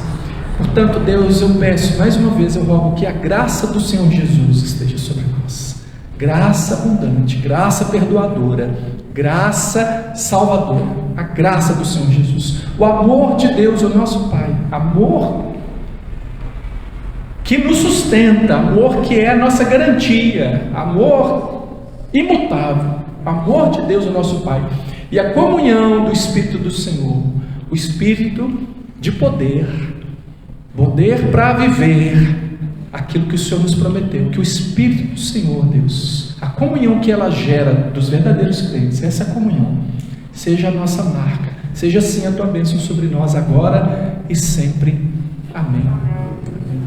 Portanto, Deus, eu peço mais uma vez, eu rogo que a graça do Senhor Jesus esteja sobre nós. Graça abundante, graça perdoadora, graça salvadora, a graça do Senhor Jesus, o amor de Deus, o nosso Pai, amor que nos sustenta, amor que é a nossa garantia, amor imutável, amor de Deus, o nosso Pai, e a comunhão do Espírito do Senhor, o Espírito de poder para viver aquilo que o Senhor nos prometeu, que o Espírito do Senhor, Deus, a comunhão que ela gera dos verdadeiros crentes, essa comunhão seja a nossa marca, seja assim a tua bênção sobre nós agora e sempre. Amém.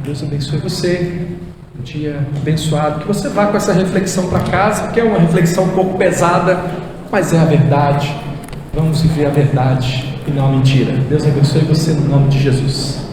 Deus abençoe você, um dia abençoado, que você vá com essa reflexão para casa, que é uma reflexão um pouco pesada, mas é a verdade. Vamos viver a verdade e não a mentira. Deus abençoe você no nome de Jesus.